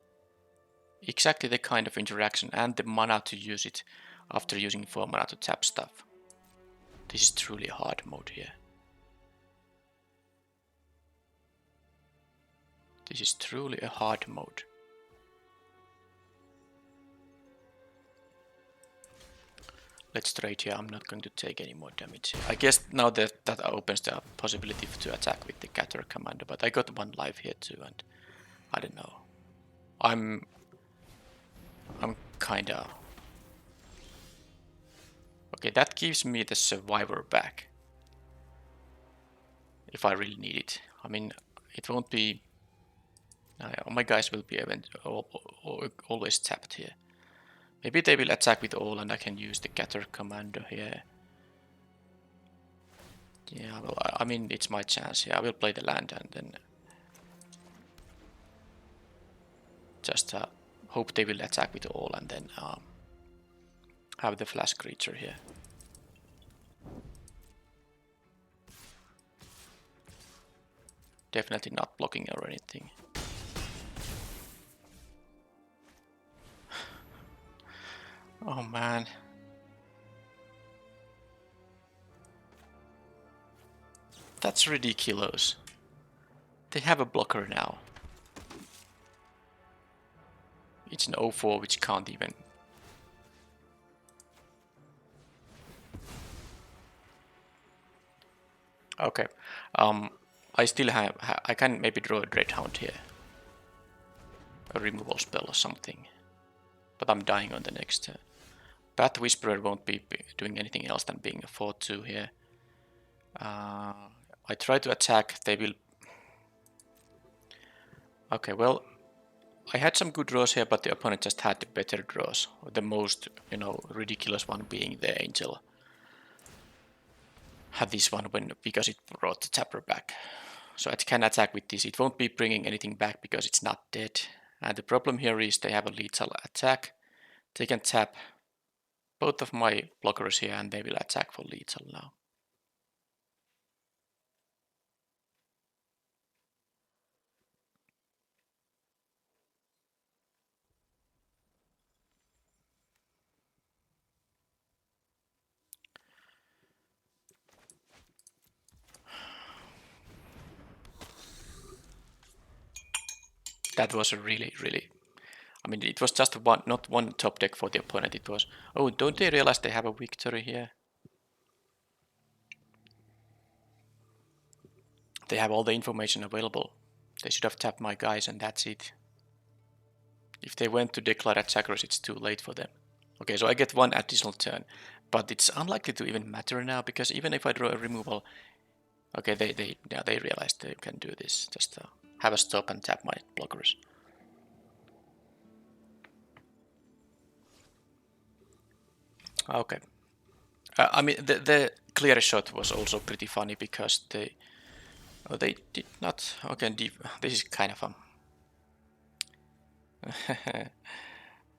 exactly the kind of interaction and the mana to use it after using 4 mana to tap stuff. This is truly a hard mode here. This is truly a hard mode. Let's trade here. I'm not going to take any more damage. I guess now that opens the possibility to attack with the Gather Commander, but I got 1 life here too, and I don't know. I'm kinda. Okay, that gives me the Survivor back. If I really need it. I mean, it won't be. My guys will be always tapped here. Maybe they will attack with all and I can use the Gather Commander here. Yeah, well, I mean, it's my chance. Yeah, I will play the land and then just hope they will attack with all and then have the flash creature here. Definitely not blocking or anything. Oh man. That's ridiculous. They have a blocker now. It's an 0-4 which can't even... Okay. I still have... I can maybe draw a Dreadhound here. A removal spell or something. But I'm dying on the next turn. Path Whisperer won't be doing anything else than being a 4-2 here. I try to attack, they will... Okay, well, I had some good draws here, but the opponent just had the better draws. The most, you know, ridiculous one being the Angel. Had this one because it brought the tapper back. So I can attack with this. It won't be bringing anything back because it's not dead. And the problem here is they have a lethal attack. They can tap both of my blockers here and they will attack for lethal now. That was a really... I mean, it was just one, not one top deck for the opponent. It was... Oh, don't they realize they have a victory here? They have all the information available. They should have tapped my guys and that's it. If they went to declare attackers, it's too late for them. Okay, so I get one additional turn. But it's unlikely to even matter now, because even if I draw a removal... Okay, they realize they can do this. Just have a stop and tap my blockers. Okay. I mean, the clear shot was also pretty funny because they did not. Okay, this is kind of a.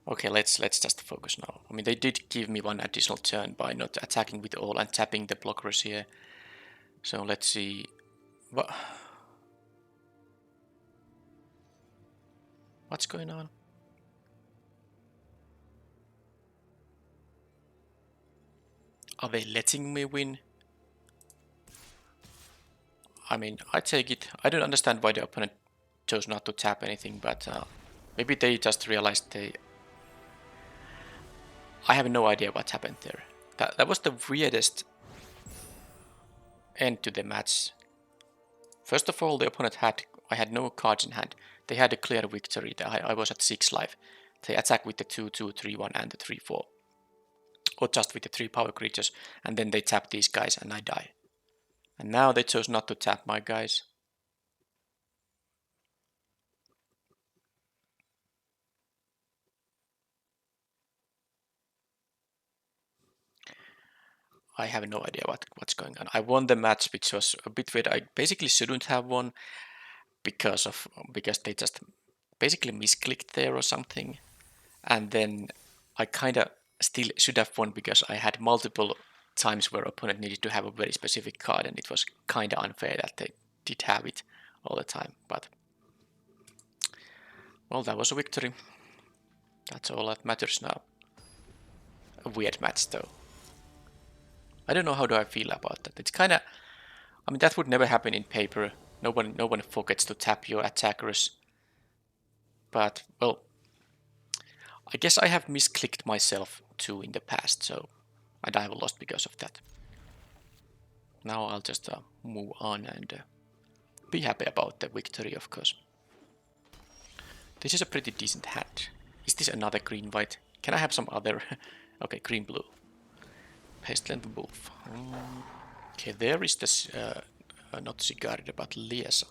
Okay, let's just focus now. I mean, they did give me one additional turn by not attacking with all and tapping the blockers here. So let's see. What's going on? Are they letting me win? I mean, I take it. I don't understand why the opponent chose not to tap anything, but maybe they just realized they... I have no idea what happened there. That was the weirdest end to the match. First of all, the opponent I had no cards in hand. They had a clear victory. I was at 6 life. They attack with the 2-2, 3-1 and the 3-4. Or just with the 3 power creatures. And then they tap these guys and I die. And now they chose not to tap my guys. I have no idea what's going on. I won the match, which was a bit weird. I basically shouldn't have won because they just basically misclicked there or something. And then I kind of still should have won because I had multiple times where opponent needed to have a very specific card, and it was kind of unfair that they did have it all the time. But well, that was a victory. That's all that matters now. A weird match though. I don't know how do I feel about that. It's kind of... I mean, that would never happen in paper. No one forgets to tap your attackers. But, well... I guess I have misclicked myself too in the past, so... And I have lost because of that. Now I'll just move on and be happy about the victory, of course. This is a pretty decent hand. Is this another green-white? Can I have some other... Okay, green-blue. Pestilent Wolf. Okay, there is this, not Sigarda, but Liesa.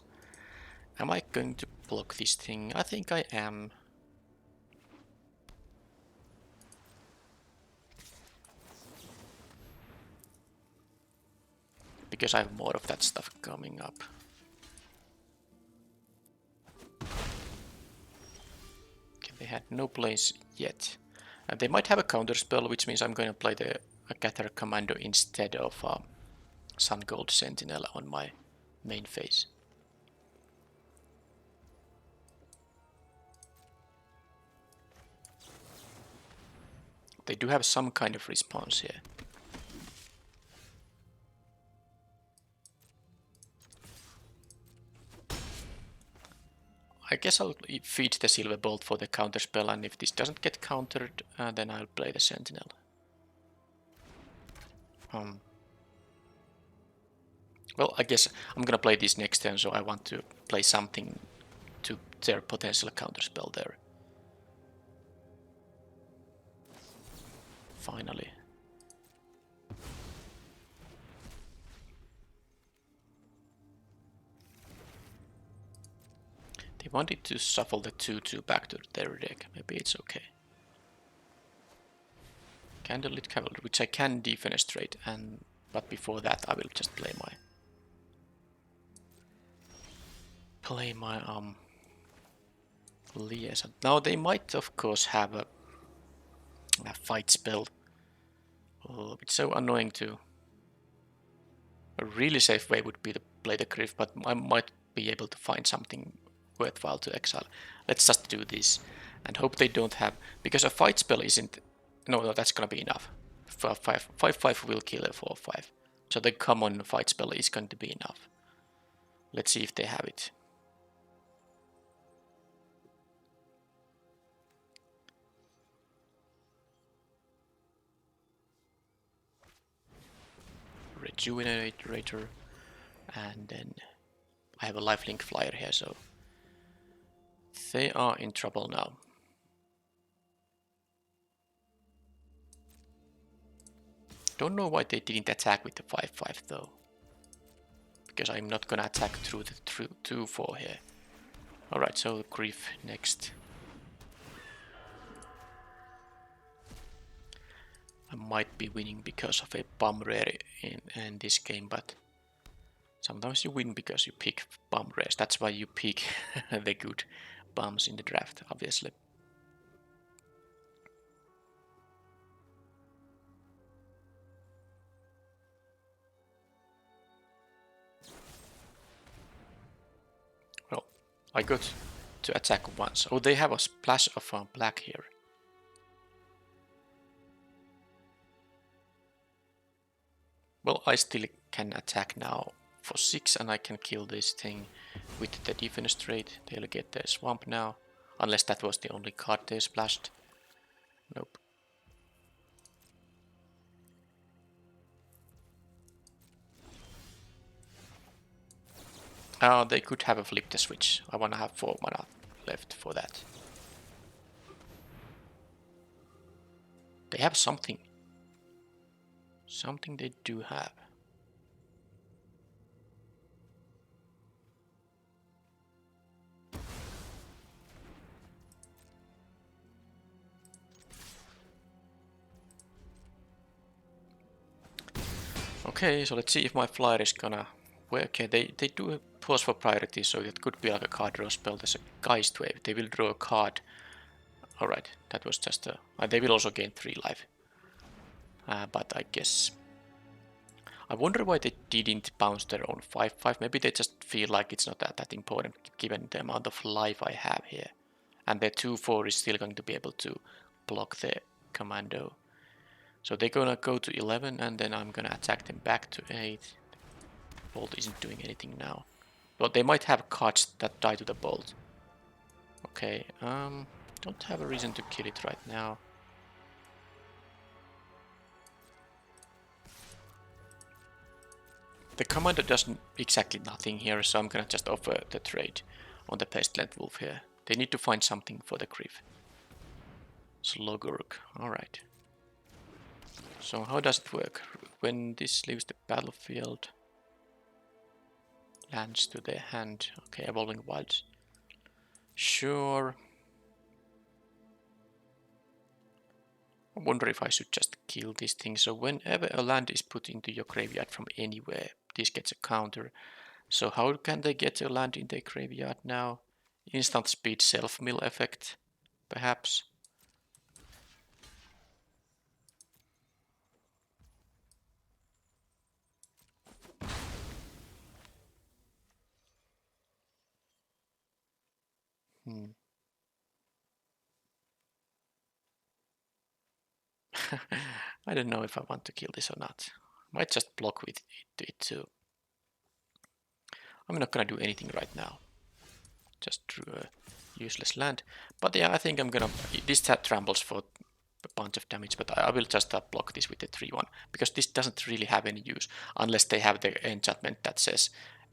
Am I going to block this thing? I think I am. Because I have more of that stuff coming up. Okay, they had no plays yet. And they might have a counter spell, which means I'm going to play the Gather Commando instead of Sun Gold Sentinel on my main phase. They do have some kind of response here. I guess I'll feed the Silver Bolt for the counter spell, and if this doesn't get countered, then I'll play the Sentinel. Well, I guess I'm gonna play this next turn, so I want to play something to their potential counter spell there. Finally. They wanted to shuffle the 2/2 back to their deck. Maybe it's okay. Candlelit Cavalry, which I can defenestrate, but before that I will just play my liaison. Now they might of course have a fight spell. Oh, it's so annoying too. A really safe way would be to play the Griff, but I might be able to find something worthwhile to exile. Let's just do this and hope they don't have, because a fight spell isn't. No, that's gonna be enough. 5/5 will kill a 4/5. So the common fight spell is going to be enough. Let's see if they have it. Rejuvenator, and then I have a lifelink flyer here, so they are in trouble now. Don't know why they didn't attack with the 5/5 though, because I'm not gonna attack through the 2/4 here. Alright, so Griff next. I might be winning because of a bomb rare in this game, but sometimes you win because you pick bomb rares. That's why you pick the good bombs in the draft, obviously. Well, I got to attack once. Oh, they have a splash of black here. Well, I still can attack now for 6, and I can kill this thing with the defenestrate. They'll get the swamp now, unless that was the only card they splashed. Nope. They could have a flip the switch. I wanna have 4 mana left for that. They have something. Something they do have. Okay, so let's see if my flyer is gonna work. Okay, they do pause for priority, so it could be like a card draw spell. There's a Geist Wave. They will draw a card. Alright, that was just a... they will also gain 3 life. But I guess... I wonder why they didn't bounce their own 5/5. Maybe they just feel like it's not that important given the amount of life I have here. And their 2/4 is still going to be able to block the commando. So they're gonna go to 11, and then I'm gonna attack them back to 8. Bolt isn't doing anything now. Well, they might have cards that die to the bolt. Okay, don't have a reason to kill it right now. The commander does exactly nothing here, so I'm gonna just offer the trade on the Pestilent Wolf here. They need to find something for the Griff. Slogurk, alright. So how does it work? When this leaves the battlefield, lands to their hand. Okay, Evolving Wilds. Sure. I wonder if I should just kill this thing. So whenever a land is put into your graveyard from anywhere, this gets a counter. So how can they get a land in their graveyard now? Instant speed self-mill effect, perhaps. I don't know if I want to kill this or not. Might just block with it too. I'm not gonna do anything right now. just drew a useless land. But yeah, I think I'm gonna... This trambles for a bunch of damage, but I will just block this with the 3-1, because this doesn't really have any use, unless they have the enchantment that says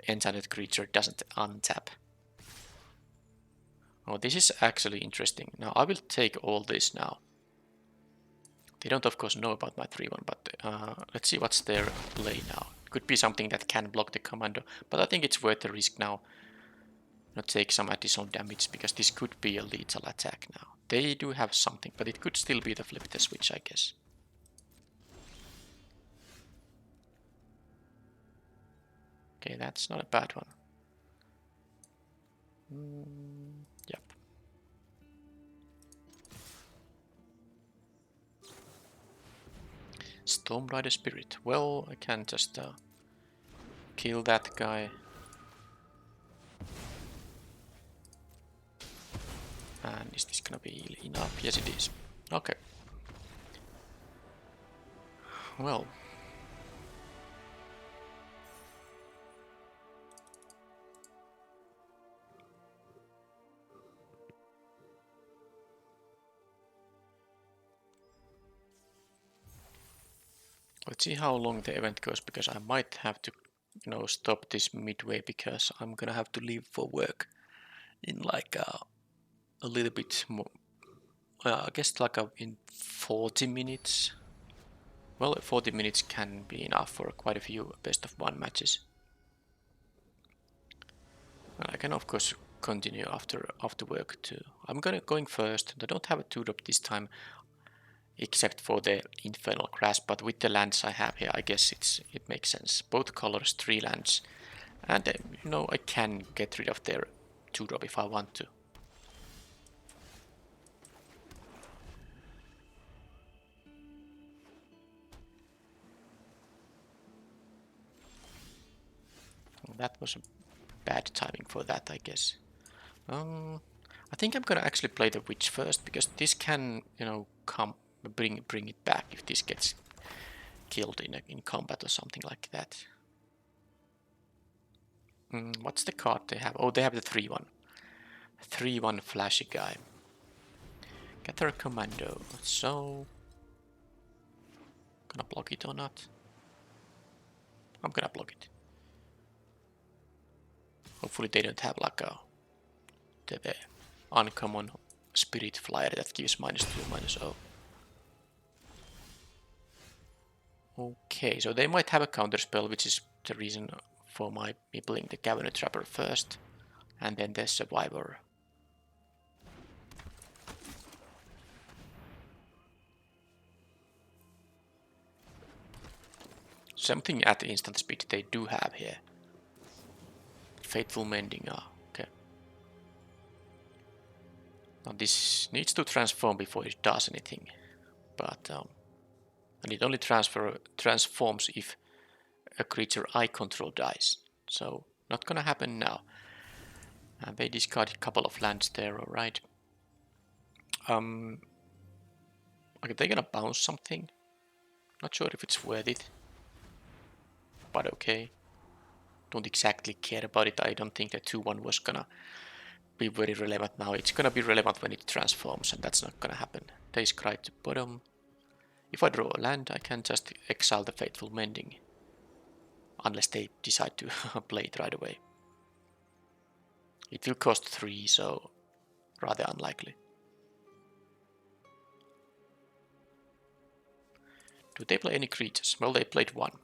enchanted creature doesn't untap. Oh, this is actually interesting. Now I will take all this now. They don't of course know about my 3-1, but let's see what's their play now. Could be something that can block the commando, but I think it's worth the risk now. Not take some additional damage, because this could be a lethal attack now. They do have something, but it could still be the flip the switch, I guess. Okay, that's not a bad one. Yep. Storm Rider Spirit. Well, I can just kill that guy. And is this gonna be enough? Yes, it is. Okay. Well. Let's see how long the event goes, because I might have to, stop this midway, because I'm gonna have to leave for work in like a little bit more. I guess like in 40 minutes. Well, 40 minutes can be enough for quite a few best of 1 matches. And I can of course continue after work too. I'm going first. I don't have a 2-drop this time, except for the Infernal Grasp, but with the lands I have here, I guess it makes sense. Both colors, 3 lands, and I can get rid of their 2-drop if I want to. Well, that was a bad timing for that, I guess. I think I'm gonna actually play the Witch first, because this can, come bring it back if this gets killed in combat or something like that. What's the card they have? Oh, they have the 3-1. 3-1 flashy guy. Gather Commando. So, gonna block it or not? I'm gonna block it. Hopefully they don't have like the uncommon spirit flyer that gives -2, -0. Okay, so they might have a counterspell, which is the reason for me playing the Cabinet Trapper first, and then the Survivor. Something at instant speed they do have here. Fateful Mending, okay. Now this needs to transform before it does anything, but and it only transforms if a creature I control dies, so not gonna happen now. And they discarded a couple of lands there, alright. Okay, they're gonna bounce something. Not sure if it's worth it, but okay. Don't exactly care about it. I don't think the 2-1 was gonna be very relevant now. It's gonna be relevant when it transforms, and that's not gonna happen. They scribe to bottom. If I draw a land, I can just exile the Fateful Mending, unless they decide to play it right away. It will cost 3, so rather unlikely. Do they play any creatures? Well, they played 1.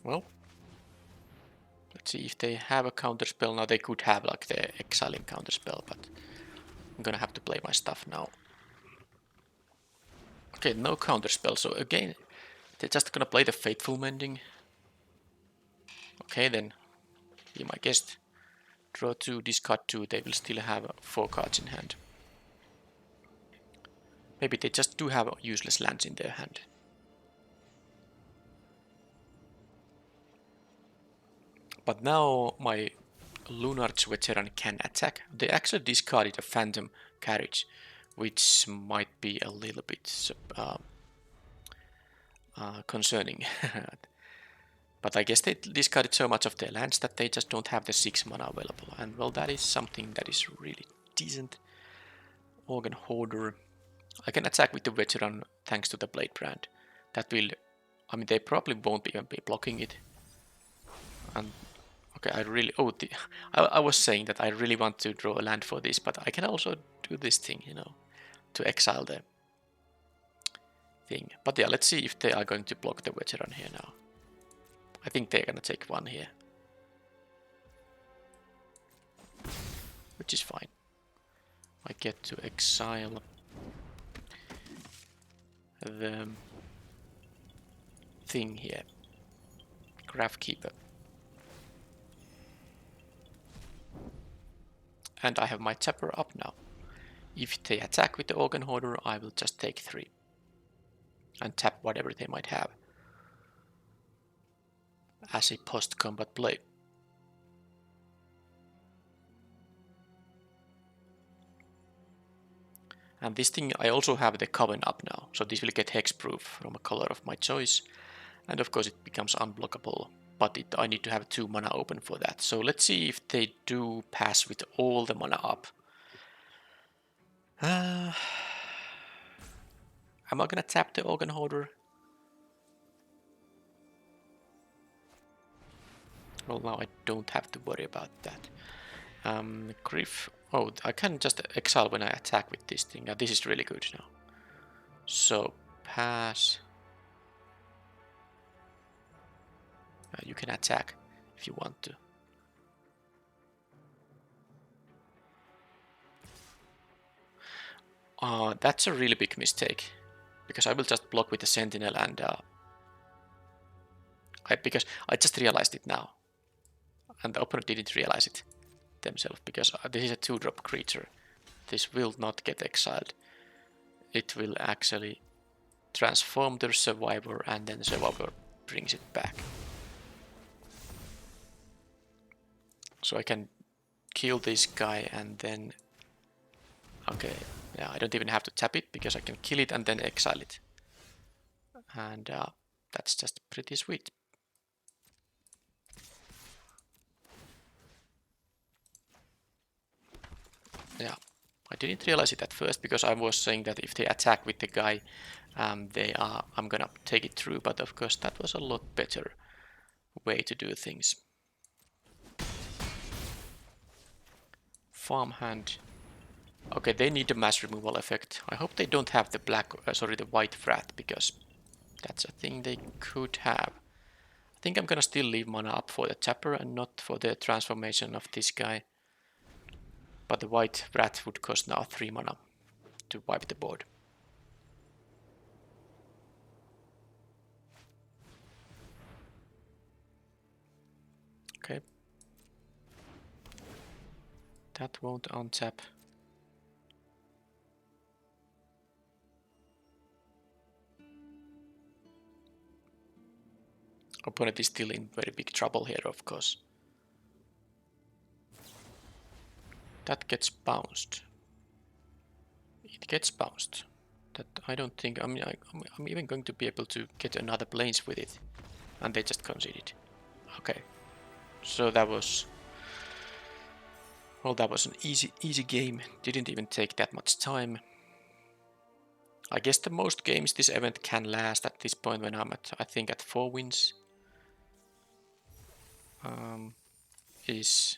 Well, let's see if they have a counterspell. Now they could have like the exiling counterspell, but I'm gonna have to play my stuff now. Okay, no counterspell, so again, they're just gonna play the Fateful Mending. Okay, then, be my guest. Draw 2, discard 2, they will still have 4 cards in hand. Maybe they just do have useless lands in their hand. But now my Lunarch Veteran can attack. They actually discarded a Phantom Carriage, which might be a little bit concerning. But I guess they discarded so much of their lands that they just don't have the 6 mana available. And well, that is something that is really decent. Organ Hoarder. I can attack with the Veteran thanks to the Blade Brand. That will... I mean, they probably won't even be blocking it. And okay, I really... Oh, I was saying that I really want to draw a land for this, but I can also do this thing, you know, to exile the thing. But yeah, let's see if they are going to block the Veteran here now. I think they're gonna take one here. Which is fine. I get to exile the thing here. Graph Keeper. And I have my tapper up now. If they attack with the Organ Hoarder, I will just take 3. And tap whatever they might have as a post-combat play. And this thing, I also have the Coven up now, so this will get hexproof from a color of my choice. And of course it becomes unblockable, but I need to have 2 mana open for that. So let's see if they do pass with all the mana up. Am I gonna tap the Organ Hoarder? Well, now I don't have to worry about that. Griff. Oh, I can just exile when I attack with this thing. This is really good now. So, pass. You can attack if you want to. That's a really big mistake. Because I will just block with the Sentinel and... because I just realized it now. And the opponent didn't realize it themselves, because this is a 2-drop creature. This will not get exiled. It will actually transform the Survivor, and then the Survivor brings it back. So I can kill this guy and then... Okay, yeah, I don't even have to tap it, because I can kill it and then exile it. And that's just pretty sweet. Yeah, I didn't realize it at first, because I was saying that if they attack with the guy, I'm gonna take it through, but of course that was a lot better way to do things. Farmhand. Okay, they need the mass removal effect. I hope they don't have the the white Wrath, because that's a thing they could have. I think I'm gonna still leave mana up for the tapper and not for the transformation of this guy. But the white Wrath would cost now 3 mana to wipe the board. Okay. That won't untap. Opponent is still in very big trouble here, of course. That gets bounced. It gets bounced. That I don't think I'm even going to be able to get another planes with it, and they just conceded. Okay, so that was well, that was an easy game. Didn't even take that much time. I guess the most games this event can last at this point, when I'm at, I think, at 4 wins, is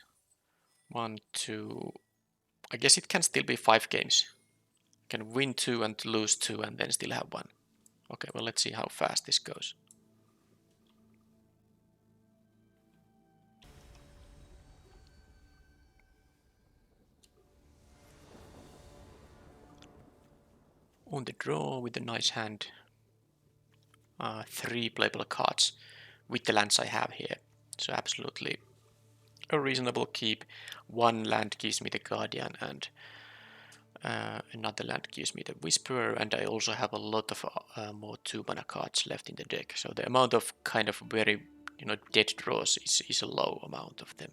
1, 2. I guess it can still be 5 games. I can win 2 and lose 2 and then still have 1. Okay, well, let's see how fast this goes. On the draw with a nice hand. 3 playable cards with the lands I have here. So absolutely a reasonable keep. 1 land gives me the Guardian, and another land gives me the Whisperer, and I also have a lot of more 2 mana cards left in the deck. So the amount of kind of very, dead draws is a low amount of them.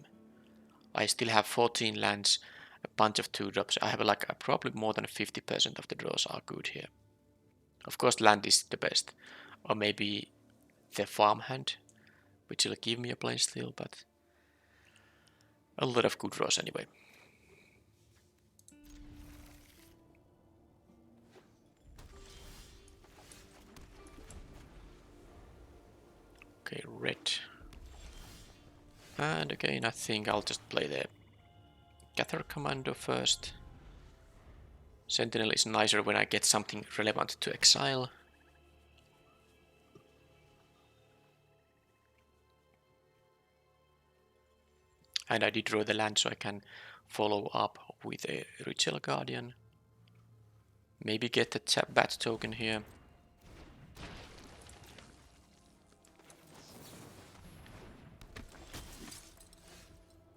I still have 14 lands, a bunch of 2-drops. I have like probably more than 50% of the draws are good here. Of course, land is the best, or maybe the farmhand which will give me a plane still, but a lot of good draws anyway. Okay, red. And again, I think I'll just play the Gather Commando first. Sentinel is nicer when I get something relevant to exile. And I did draw the land so I can follow up with a Ritual Guardian. Maybe get the bat token here.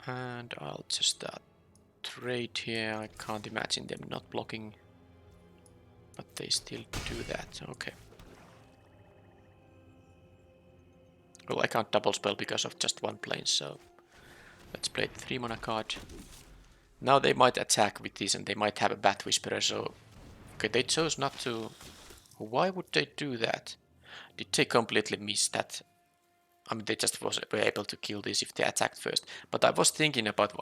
And I'll just trade here. I can't imagine them not blocking. But they still do that. Okay. Well, I can't double spell because of just one plane, so let's play the 3 mana card. Now they might attack with this and they might have a Bat Whisperer, so... Okay, they chose not to... Why would they do that? Did they completely miss that? I mean, they just were able to kill this if they attacked first. But I was talking about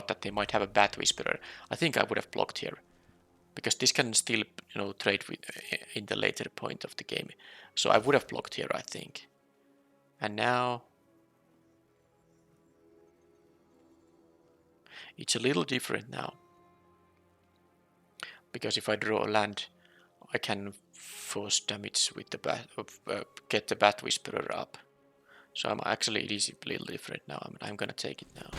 that they might have a Bat Whisperer. I think I would have blocked here. Because this can still, trade with in the later point of the game. So I would have blocked here, I think. And now... It's a little different now. Because if I draw a land, I can force damage with the get the Bat Whisperer up. So it is a little different now. I'm gonna take it now.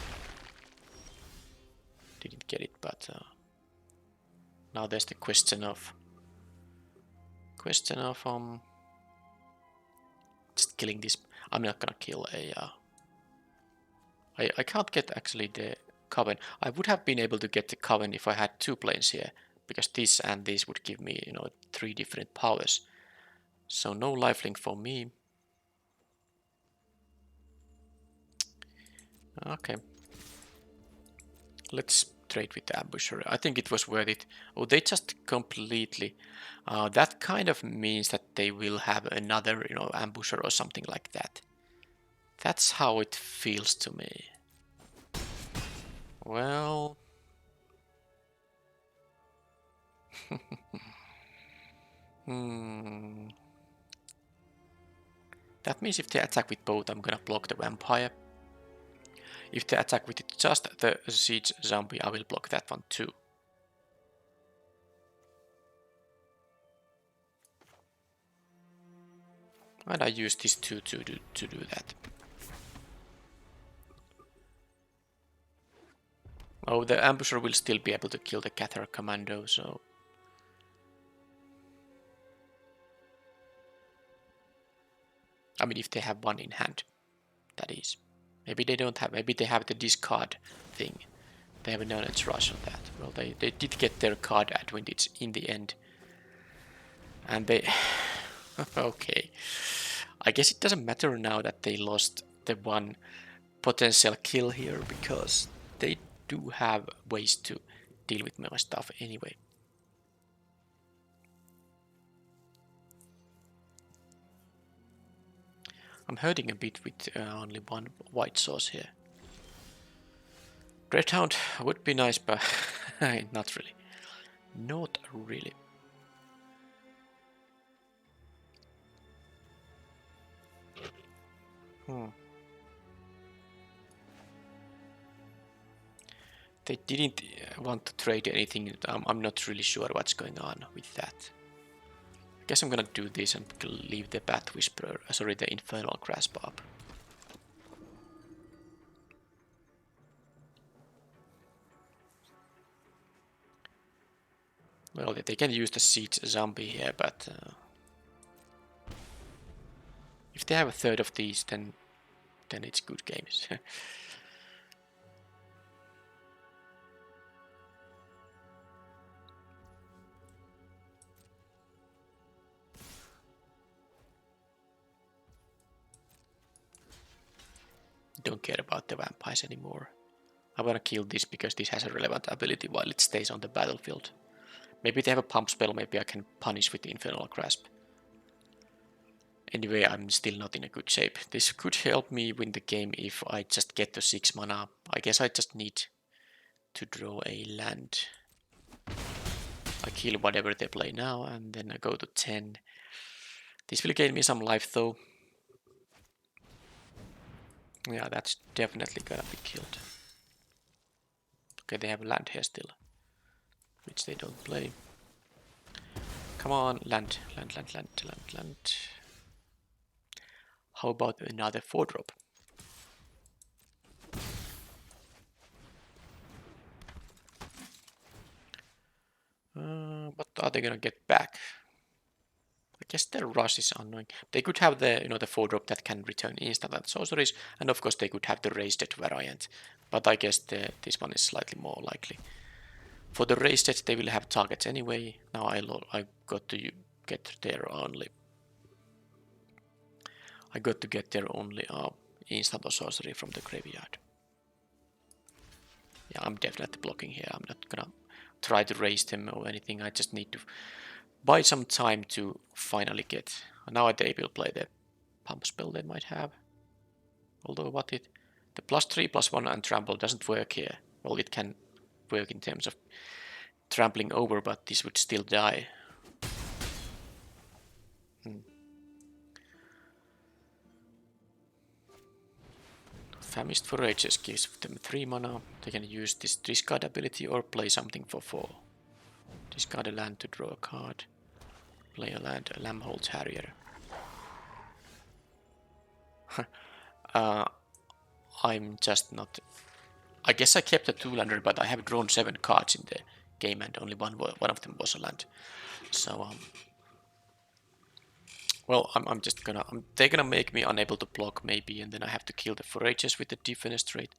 Didn't get it, but now there's the question of just killing this. I'm not gonna kill a. I can't get actually the Coven. I would have been able to get the Coven if I had 2 planes here, because this and this would give me 3 different powers. So no lifelink for me. Okay. Let's trade with the Ambusher. I think it was worth it. Oh, they just completely... that kind of means that they will have another, Ambusher or something like that. That's how it feels to me. Well... That means if they attack with both, I'm gonna block the Vampire. If they attack with just the Siege Zombie, I will block that one too. And I use these 2 to do that. Oh, the Ambusher will still be able to kill the Gather Commando, so... I mean, if they have 1 in hand, that is. Maybe they don't have, maybe they have the discard thing. They have a knowledge rush on that. Well, they did get their card advantage in the end. And they... Okay. I guess it doesn't matter now that they lost the 1 potential kill here, because they do have ways to deal with my stuff anyway. I'm hurting a bit with only 1 white source here. Dreadhound would be nice, but not really. Not really. They didn't want to trade anything. I'm not really sure what's going on with that. I guess I'm gonna do this and leave the Bat Whisperer, sorry, the Infernal Grasp up. Well, they can use the Siege Zombie here, but if they have a 3rd of these, then it's good games. Don't care about the vampires anymore. I wanna kill this because this has a relevant ability while it stays on the battlefield. Maybe they have a pump spell, maybe I can punish with the Infernal Grasp. Anyway, I'm still not in a good shape. This could help me win the game if I just get to 6 mana. I guess I just need to draw a land. I kill whatever they play now, and then I go to 10. This will gain me some life though. Yeah, that's definitely gonna be killed. Okay, they have land here still, which they don't play. Come on, land. How about another 4-drop? What are they gonna get back? I guess their rush is annoying. They could have the the 4-drop that can return instant and sorceries, and of course they could have the raised variant. But I guess this one is slightly more likely. For the raised they will have targets anyway. Now I got to get their only. I got to get their only instant or sorcery from the graveyard. Yeah, I'm definitely blocking here. I'm not gonna try to raise them or anything. I just need to buy some time to finally get. Now they will play the pump spell they might have. Although the +3/+1 and trample doesn't work here. Well, it can work in terms of trampling over, but this would still die. Famished Forages gives them 3 mana. They can use this discard ability or play something for 4. Discard a land to draw a card. Play a land, a Lambhold Harrier. I'm just not... I guess I kept a 2-lander, but I have drawn 7 cards in the game and only one of them was a land. So, well, I'm just gonna... they're gonna make me unable to block maybe, and then I have to kill the Forages with the Defenestrate.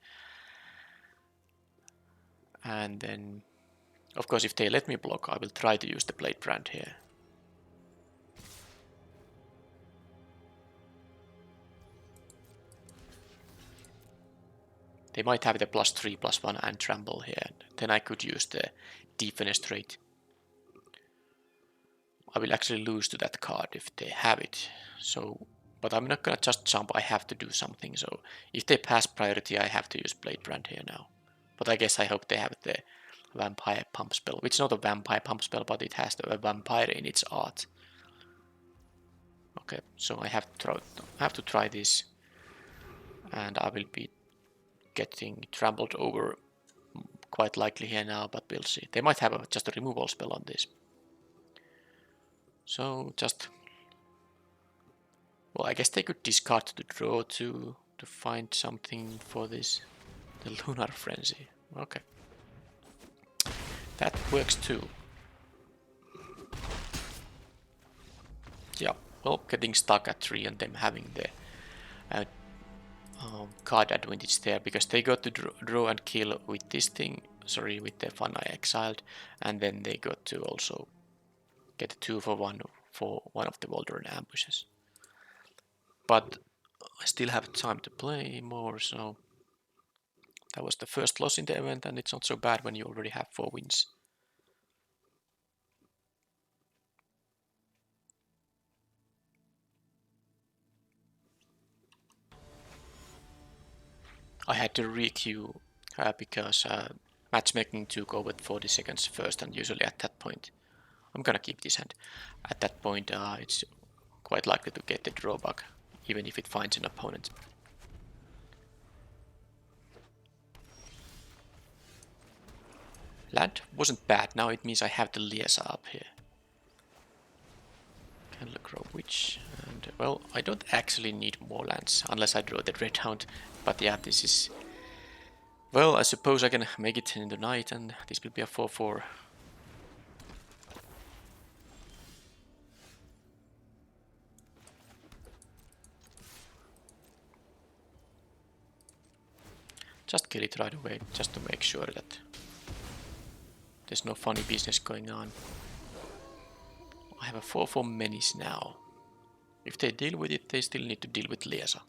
And then, of course, if they let me block, I will try to use the Blade Brand here. They might have the +3/+1 and trample here. Then I could use the Defenestrate. I will actually lose to that card if they have it. So, but I'm not gonna just jump. I have to do something. So if they pass priority, I have to use Blade Brand here now. But I guess I hope they have the Vampire Pump spell, which is not a Vampire Pump spell, but it has a vampire in its art. Okay, so I have to try this, and I will be getting trampled over quite likely here now, but we'll see. They might have just a removal spell on this. So just... well, I guess they could discard the draw to find something for this. The Lunar Frenzy. Okay. That works too. Yeah, well, getting stuck at 3 and them having the card advantage there, because they got to draw and kill with this thing, sorry, with the Fun I exiled, and then they got to also get a 2-for-1 for one of the Waldron ambushes. But I still have time to play more, so that was the first loss in the event, and it's not so bad when you already have 4 wins. I had to re-queue because matchmaking took over 40 seconds first, and usually at that point, I'm gonna keep this hand. At that point, it's quite likely to get the drawback, even if it finds an opponent. Land wasn't bad, now it means I have the Liesa up here. Candlegrow Witch, and well, I don't actually need more lands, unless I draw the Red Hound, but yeah, this is... well, I suppose I can make it in the night, and this will be a 4/4. Just kill it right away, just to make sure that there's no funny business going on. I have a 4/4 Menace now. If they deal with it, they still need to deal with Liesa.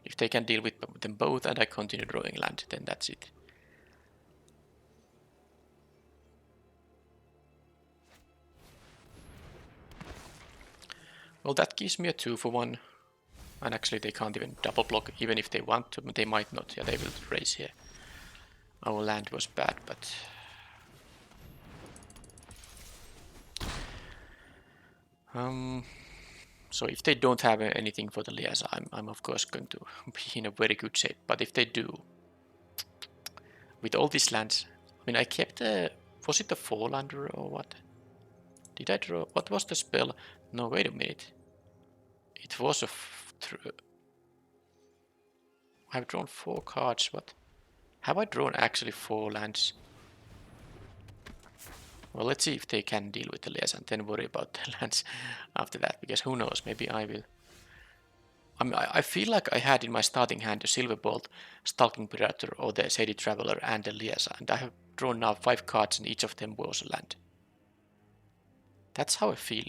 If they can deal with them both and I continue drawing land, then that's it. Well, that gives me a 2-for-1. And actually they can't even double block, even if they want to. They might not. Yeah, they will raise here. Our land was bad, but... So if they don't have anything for the liaison, I'm of course going to be in a very good shape. But if they do, with all these lands, I mean, I kept a... Was it the Fourlander or what? Did I draw... What was the spell? No, wait a minute. It was a... I've drawn 4 cards. What? Have I drawn actually 4 lands? Well, let's see if they can deal with the liaison, then worry about the lands after that, because who knows, maybe I will. I feel like I had in my starting hand a Silver Bolt, Stalking Predator, or the Shady Traveler, and the liaison, and I have drawn now 5 cards, and each of them was a land. That's how I feel.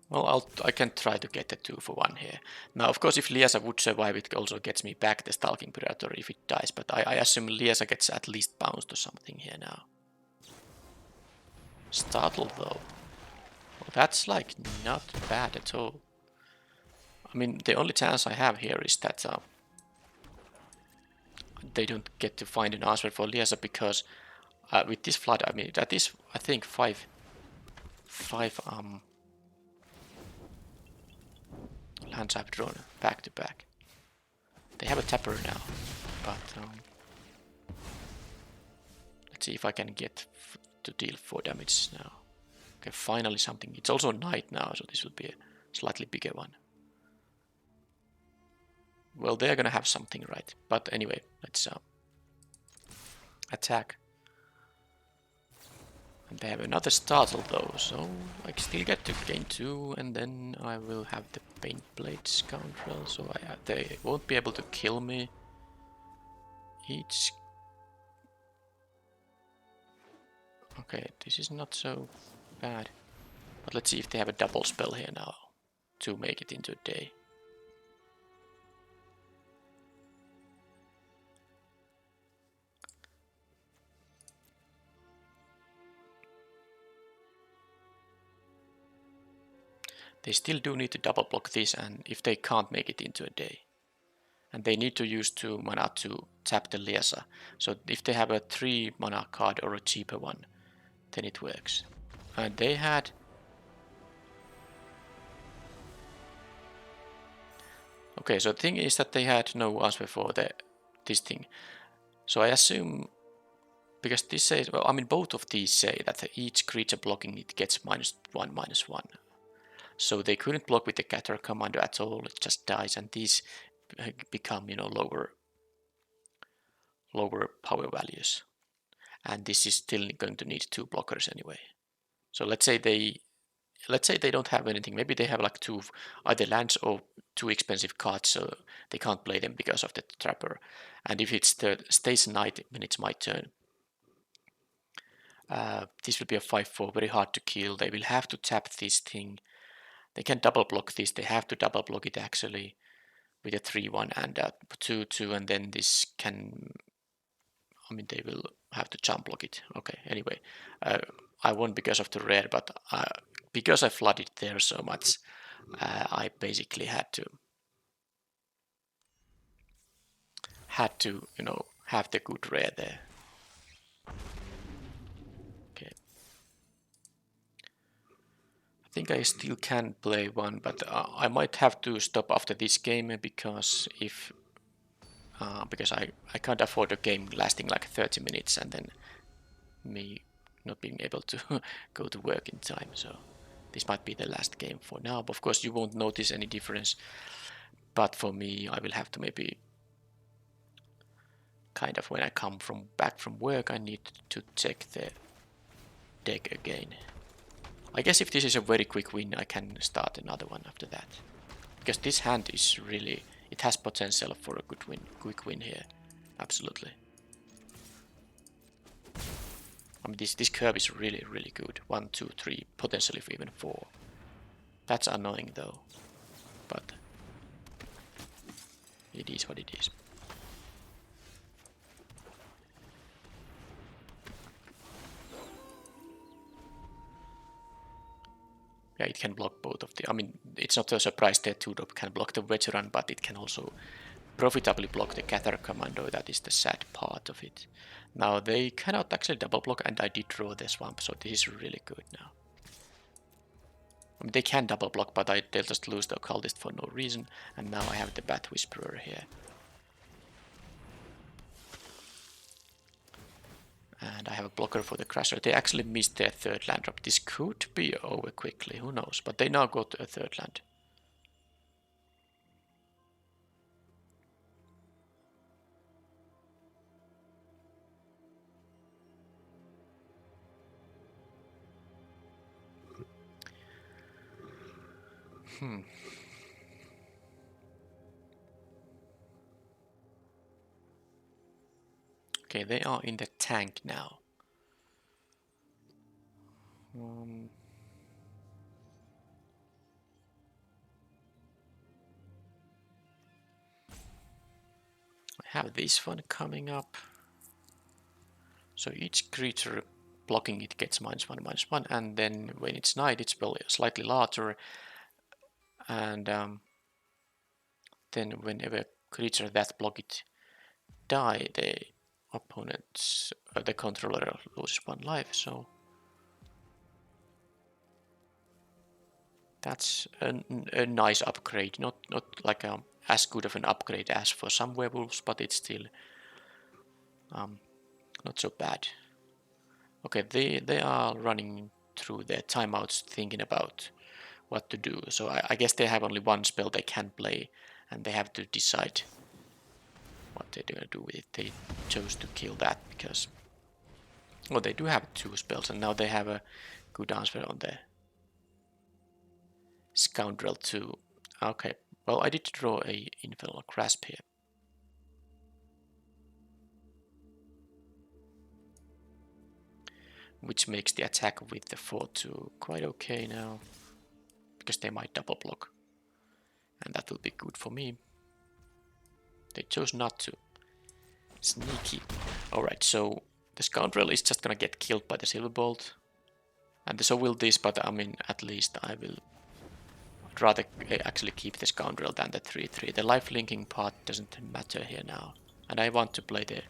Well, I can try to get a 2-for-1 here. Now, of course, if Liesa would survive, it also gets me back the Stalking Predator if it dies, but I assume Liesa gets at least bounced or something here now. Startle, though. Well, that's like not bad at all. I mean, the only chance I have here is that they don't get to find an answer for Liesa, because with this flood, I mean, that is, I think, five lands I've drawn back to back. They have a tapper now, but let's see if I can get to deal 4 damage now. Okay, finally something. It's also night now, so this will be a slightly bigger one. Well, they're gonna have something, right? But anyway, let's attack. And they have another startle though, so I still get to gain 2, and then I will have the Paint Blade Scoundrel, so they won't be able to kill me. Each... Okay, this is not so bad. But let's see if they have a double spell here now to make it into a day. They still do need to double block this, and if they can't make it into a day. And they need to use 2 mana to tap the Liesa. So if they have a 3 mana card or a cheaper one, then it works. And they had... Okay, so the thing is that they had no answer for this thing. So I assume... Because this says... Well, I mean, both of these say that each creature blocking it gets -1/-1. So they couldn't block with the Catter Commando at all, it just dies, and these become, you know, lower power values. And this is still going to need 2 blockers anyway. So let's say they don't have anything. Maybe they have like 2 either lands or 2 expensive cards, so they can't play them because of the Trapper. And if it stays night when it's my turn, this will be a 5/4, very hard to kill. They will have to tap this thing. They can double block this. They have to double block it actually with a 3/1 and a 2/2, and then this can... I mean, they will have to jump block it. Okay, anyway, I won because of the rare, but because I flooded there so much, I basically had to, you know, have the good rare there. Okay. I think I still can play one, but I might have to stop after this game because I can't afford a game lasting like 30 minutes and then me not being able to go to work in time. So this might be the last game for now. But of course, you won't notice any difference. But for me, I will have to maybe kind of when I come back from work, I need to check the deck again. I guess if this is a very quick win, I can start another one after that. Because this hand is really... It has potential for a good win, quick win here. Absolutely. I mean, this curve is really, really good. 1, 2, 3, potentially even 4. That's annoying though. But It is what it is. Yeah, it can block both of the... I mean, it's not a surprise that 2-drop can block the veteran, but it can also profitably block the Gather Commando. That is the sad part of it. Now, they cannot actually double block, and I did draw the swamp, so this is really good now. I mean, they can double block, but they'll just lose the Occultist for no reason, and now I have the Bat Whisperer here. And I have a blocker for the Crusher. They actually missed their third land drop. This could be over quickly, who knows, but they now got a third land. Okay, they are in the tank now. I have this one coming up. So each creature blocking it gets -1/-1, and then when it's night, it's slightly larger. And then whenever creature that block it die, the opponent's the controller loses 1 life. So that's a nice upgrade. Not like as good of an upgrade as for some werewolves, but it's still not so bad. Okay, they are running through their timeouts, thinking about what to do. So I guess they have only one spell they can play, and they have to decide what they're gonna do with it. They chose to kill that because, well, they do have 2 spells, and now they have a good answer on the Scoundrel too. Okay, well, I did draw a Infernal Grasp here. Which makes the attack with the 4/2 quite okay now, because they might double block. And that will be good for me. They chose not to. Sneaky. Alright, so the Scoundrel is just gonna get killed by the Silverbolt. And so will this, but I mean, at least I will rather actually keep the Scoundrel than the 3/3. The life linking part doesn't matter here now. And I want to play the,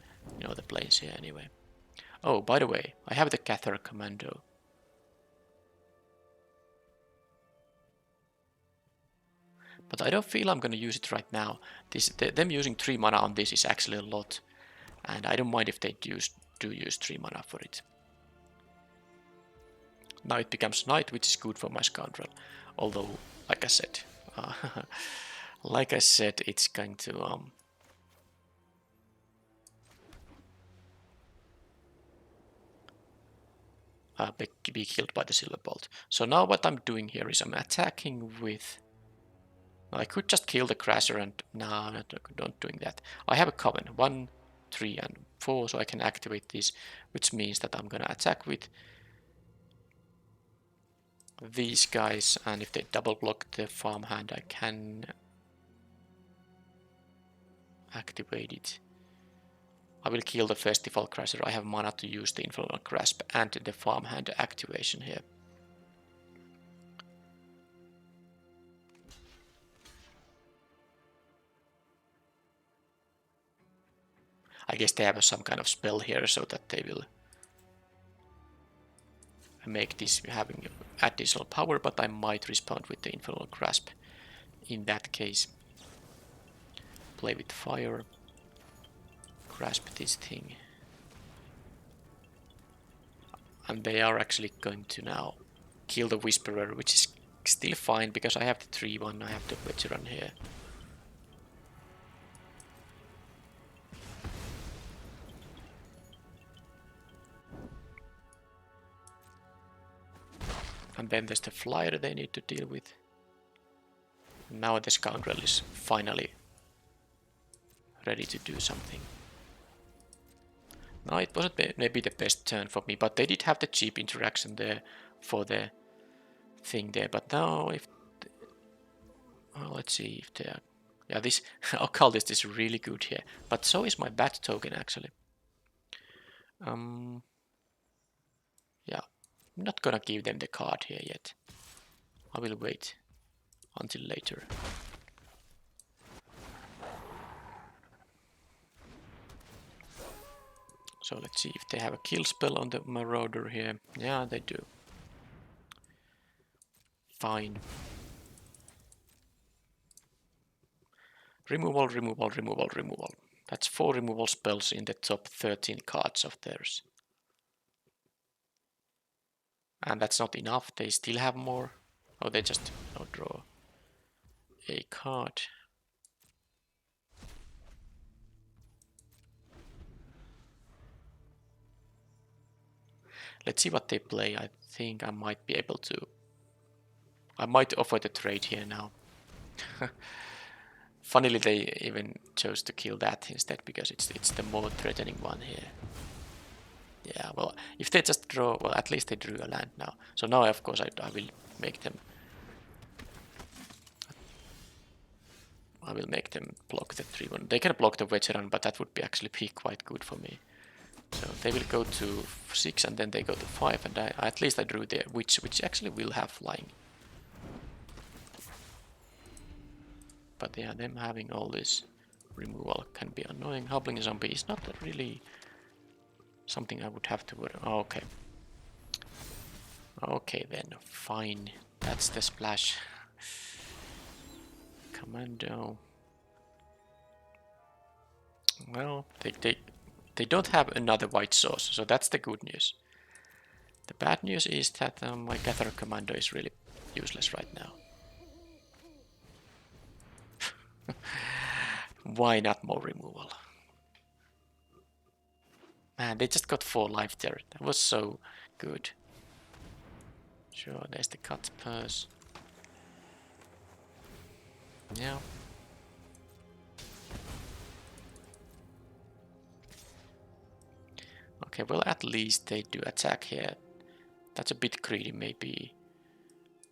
the planes here anyway. Oh, by the way, I have the Gather Commando. But I don't feel I'm going to use it right now. Them using 3 mana on this is actually a lot. And I don't mind if they do use 3 mana for it. Now it becomes night, which is good for my Scoundrel. Although, like I said, it's going to be killed by the Silverbolt. So now what I'm doing here is I'm attacking with... I could just kill the Crasher and... No, not doing that. I have a Coven, 1, 3 and 4, so I can activate this, which means that I'm gonna attack with these guys, and if they double block the farmhand, I can activate it. I will kill the Festival Crasher. I have mana to use the Infernal Grasp and the farmhand activation here. I guess they have some kind of spell here so that they will make this having additional power, but I might respond with the Infernal Grasp in that case. Play with fire. Grasp this thing. And they are actually going to now kill the Whisperer, which is still fine because I have the 3/1, I have the veteran here. And then there's the flyer they need to deal with. Now the Scoundrel is finally ready to do something. No, it wasn't maybe the best turn for me, but they did have the cheap interaction there for the thing there. But now, if well, let's see if they are Yeah, this occultist is really good here, but so is my bat token actually. Yeah, I'm not gonna give them the card here yet. I will wait until later. So let's see if they have a kill spell on the Marauder here. Yeah, they do. Fine. Removal, removal, removal, removal. That's 4 removal spells in the top 13 cards of theirs. And that's not enough, they still have more. Oh, they just draw a card. Let's see what they play. I think I might be able to... I might offer the trade here now. Funnily, they even chose to kill that instead because it's the more threatening one here. Yeah, well, if they just draw... Well, at least they drew a land now. So now, of course, I will make them... I will make them block the 3-1. They can block the veteran, but that would be actually be quite good for me. So they will go to 6 and then they go to 5, and at least I drew the witch, which actually will have flying. But yeah, them having all this removal can be annoying. Hobbling zombie is not really something I would have to worry. Oh, okay. Okay then, fine. That's the splash. Commando. Well, they don't have another white source, so that's the good news. The bad news is that my Gather Commando is really useless right now. Why not more removal? Man, they just got 4 life there. That was so good. Sure, there's the cut purse. Yeah. Okay, well, at least they do attack here. That's a bit greedy, maybe.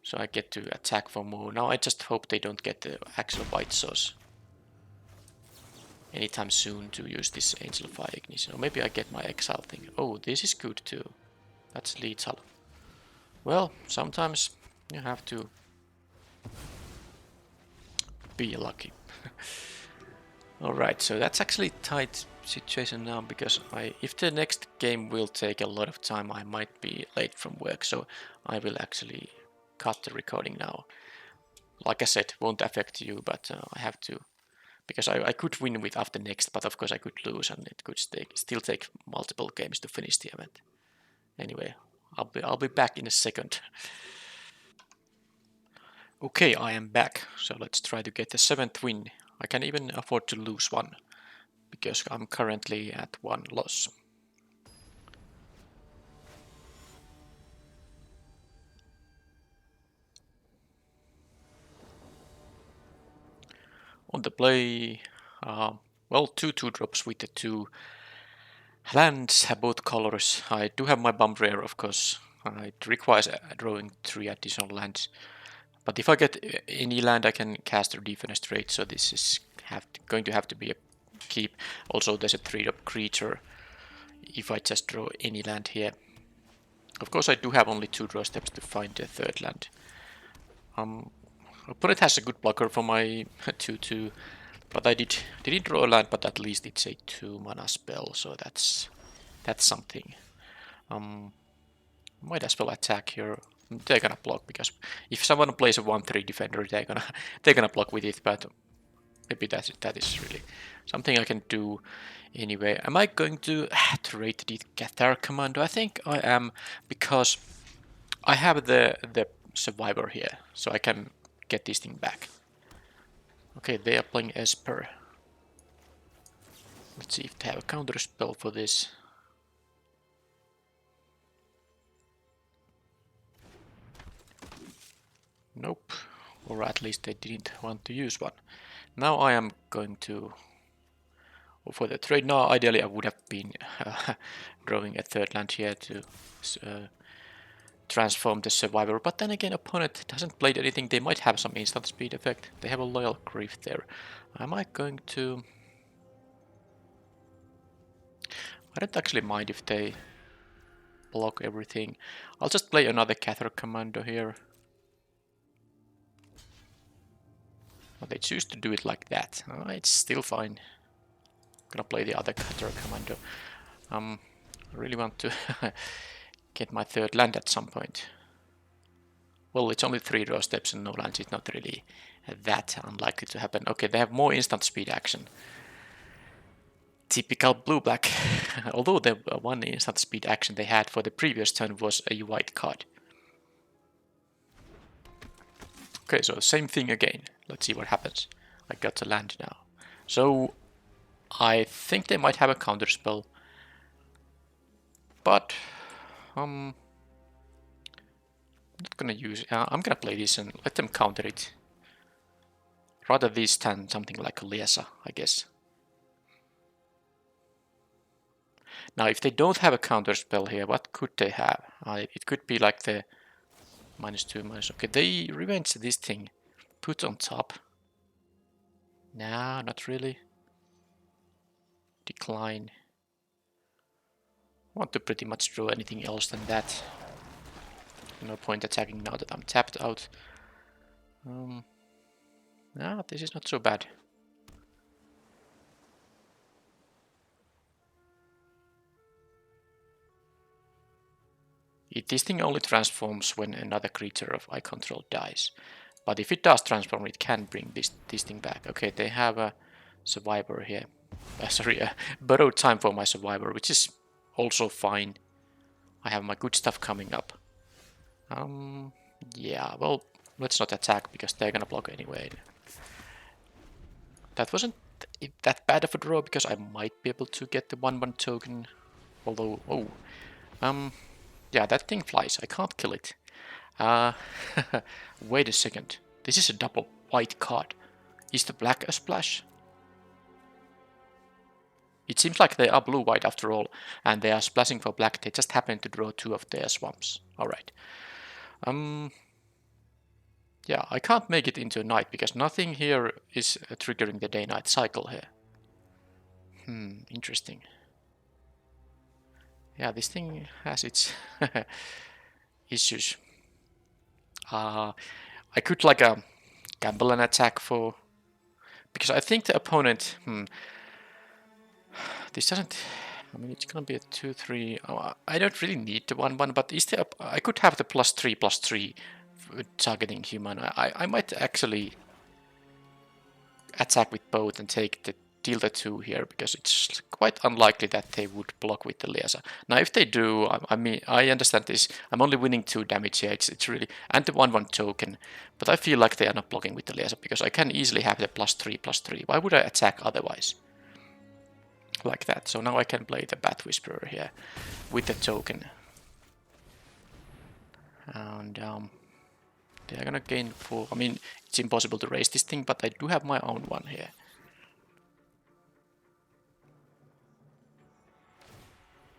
So I get to attack for more. Now I just hope they don't get the actual white sauce anytime soon to use this Angel Fire Ignition. Or maybe I get my Exile thing. Oh, this is good too. That's lethal. Well, sometimes you have to be lucky. Alright, so that's actually a tight situation now because if the next game will take a lot of time, I might be late from work, so I will actually cut the recording now. Like I said, won't affect you, but I have to, because I could win with after next, but of course I could lose and it could still take multiple games to finish the event. Anyway, I'll be back in a second. Okay, I am back, so let's try to get the 7th win. I can even afford to lose one, because I'm currently at 1 loss. On the play, well, 2/2 drops with the 2 lands, both colors. I do have my bump rare, of course. It requires drawing 3 additional lands. But if I get any land, I can cast or defenestrate, so this is going to have to be a keep. Also, there's a 3-drop creature if I just draw any land here. Of course, I do have only 2 draw steps to find the 3rd land. Opponent has a good blocker for my 2/2, but I didn't draw a land, but at least it's a 2-mana spell, so that's something. Might as well attack here. They're gonna block because if someone plays a 1/3 defender, they're gonna block with it. But maybe that is really something I can do anyway. Am I going to trade the Gather Commando? I think I am, because I have the survivor here, so I can get this thing back. Okay, they are playing Esper. Let's see if they have a counter spell for this. Nope, or at least they didn't want to use one. Now I am going to for the trade. Now ideally I would have been drawing a 3rd land here to transform the survivor, but then again, opponent hasn't played anything. They might have some instant speed effect. They have a loyal grief there. Am I going to... I don't actually mind if they block everything. I'll just play another Cathar Commando here. Well, they choose to do it like that. It's still fine. I'm gonna play the other Cathar Commando. I really want to get my third land at some point. Well, it's only 3 draw steps and no lands. It's not really that unlikely to happen. Okay, they have more instant speed action. Typical blue-black. Although the one instant speed action they had for the previous turn was a white card. Okay, so same thing again. Let's see what happens. I got to land now. So I think they might have a counter spell. But I'm not gonna use it. I'm gonna play this and let them counter it. Rather this than something like a Liesa, I guess. Now, if they don't have a counter spell here, what could they have? It could be like the -2, -. Okay, they revenge this thing. Put on top. Nah, not really. Decline. I want to pretty much draw anything else than that. No point attacking now that I'm tapped out. Nah, this is not so bad. This thing only transforms when another creature of I control dies. But if it does transform, it can bring this thing back. Okay, they have a survivor here. Sorry, borrowed time for my survivor, which is also fine. I have my good stuff coming up. Yeah, well, let's not attack because they're gonna block anyway. That wasn't that bad of a draw because I might be able to get the 1/1 token. Although, yeah, that thing flies. I can't kill it. Wait a second. This is a double white card. Is the black a splash? It seems like they are blue-white after all, and they are splashing for black. They just happen to draw 2 of their swamps. Alright. Yeah, I can't make it into a night because nothing here is triggering the day-night cycle here. Interesting. Yeah, this thing has its issues. I could like gamble an attack for... Because I think the opponent... This doesn't... I mean, it's gonna be a 2/3. Oh, I don't really need the 1/1, but is there... I could have the +3/+3 targeting human. I might actually attack with both and take the deal the 2 here, because it's quite unlikely that they would block with the Liesa. Now, if they do, I mean, I understand this. I'm only winning 2 damage here. It's really... And the 1/1 token. But I feel like they are not blocking with the Liesa, because I can easily have the +3/+3. Why would I attack otherwise? Like that. So now I can play the Bat Whisperer here with the token. And they're gonna gain 4. I mean, it's impossible to raise this thing, but I do have my own one here.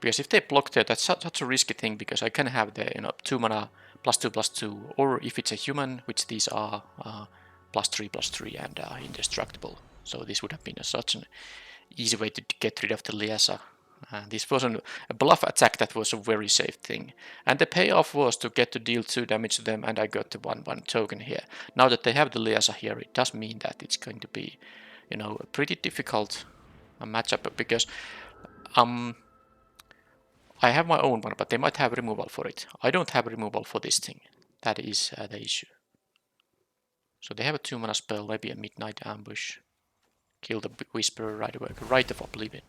Because if they block there, that's such a risky thing, because I can have the 2 mana +2/+2, or if it's a human, which these are +3/+3 and indestructible. So this would have been such an easy way to get rid of the Liesa. This was a bluff attack that was a very safe thing. And the payoff was to get to deal 2 damage to them, and I got the 1/1 token here. Now that they have the Liesa here, it does mean that it's going to be, a pretty difficult matchup, because I have my own one, but they might have removal for it. I don't have removal for this thing. That is the issue. So they have a 2 mana spell, maybe a Midnight Ambush. Kill the Whisperer right away. Rite of Oblivion.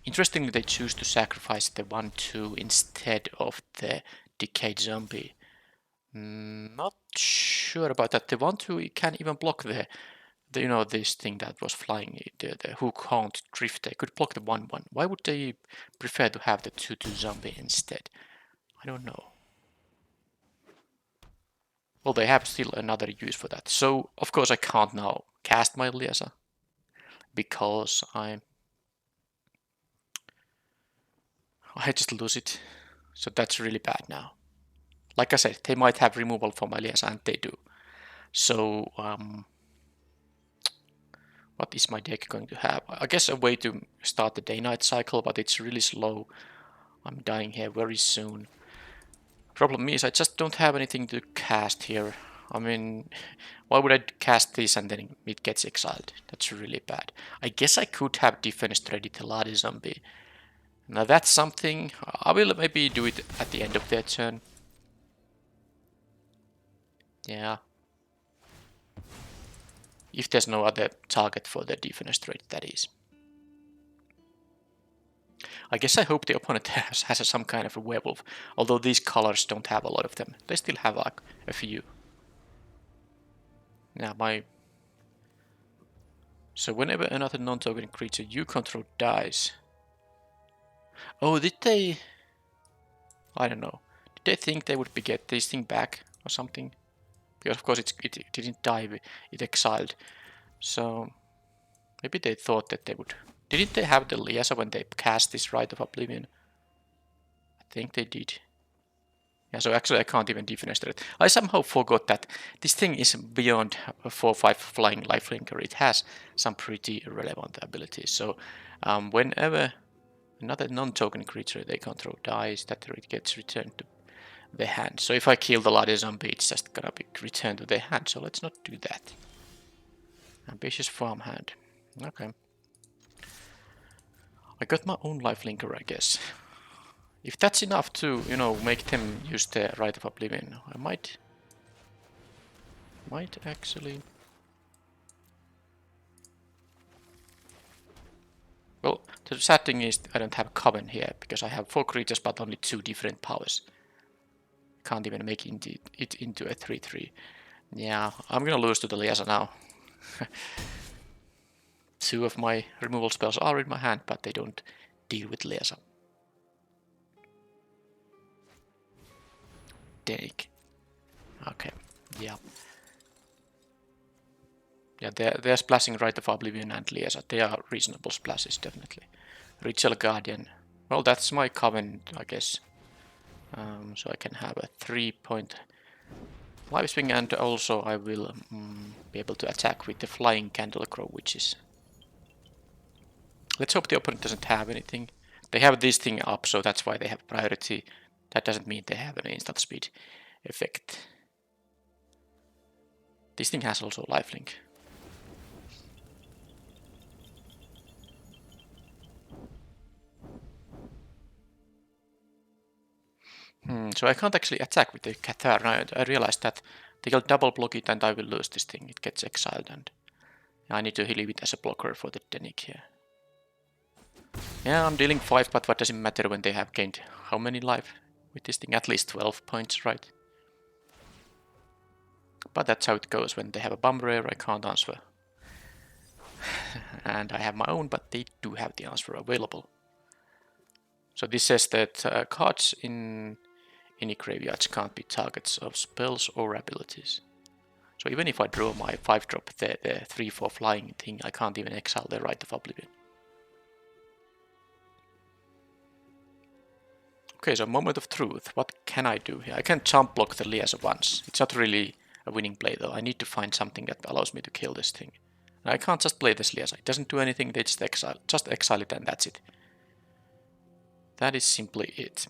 Interestingly, they choose to sacrifice the 1/2 instead of the Decayed Zombie. Not sure about that. The 1/2 can't even block the this thing that was flying, the Hook Haunt Drift. They could block the 1/1. Why would they prefer to have the 2/2 Zombie instead? I don't know. Well, they have still another use for that. So, of course, I can't now cast my Liesa, because I just lose it. So that's really bad now. Like I said, they might have removal from Alias, and they do. So, what is my deck going to have? I guess a way to start the day-night cycle, but it's really slow. I'm dying here very soon. Problem is, I just don't have anything to cast here. I mean, why would I cast this and then it gets exiled? That's really bad. I guess I could have defenestrated the Ladi Zombie. Now that's something. I will maybe do it at the end of their turn. Yeah. If there's no other target for the defenestrate, that is. I guess I hope the opponent has some kind of a werewolf, although these colors don't have a lot of them. They still have like a few. Now so whenever another non-token creature you control dies... Oh, did they... I don't know. Did they think they would get this thing back or something? Because of course it didn't die, it exiled. So maybe they thought that they would... Didn't they have the Liasa when they cast this Rite of Oblivion? I think they did. Yeah, so actually I can't even defenestrate it. I somehow forgot that this thing is beyond a 4-5 flying lifelinker. It has some pretty relevant abilities. So whenever another non-token creature they control dies, that it gets returned to the hand. So if I kill the Ladi Zombie, it's just gonna be returned to their hand. So let's not do that. Ambitious farmhand. Okay. I got my own lifelinker, I guess. If that's enough to, you know, make them use the Rite of Oblivion, I might actually... Well, the sad thing is I don't have Coven here, because I have 4 creatures but only 2 different powers. Can't even make it into a 3-3. Yeah, I'm gonna lose to the Liasa now. 2 of my removal spells are in my hand, but they don't deal with Liasa. Take. Okay, yeah. Yeah, they're splashing Rite of Oblivion and Liasa. They are reasonable splashes, definitely. Ritual Guardian. Well, that's my Coven, I guess. So I can have a 3-point life swing, and also I will be able to attack with the Flying Candlecrow Witches. Let's hope the opponent doesn't have anything. They have this thing up, so that's why they have priority. That doesn't mean they have an instant speed effect. This thing has also lifelink. So I can't actually attack with the Cathar. I realized that they'll double block it and I will lose this thing. It gets exiled and I need to leave it as a blocker for the Denick here. Yeah, I'm dealing 5, but what does it matter when they have gained how many life with this thing? At least 12 points, right? But that's how it goes. When they have a bomb rare, I can't answer. And I have my own, but they do have the answer available. So this says that cards in any graveyards can't be targets of spells or abilities. So even if I draw my 5-drop, the 3-4 flying thing, I can't even exile the Rite of Oblivion. Okay, so moment of truth. What can I do here? I can jump block the Liasa once. It's not really a winning play though. I need to find something that allows me to kill this thing. And I can't just play this Liasa. It doesn't do anything, they just exile it and that's it. That is simply it.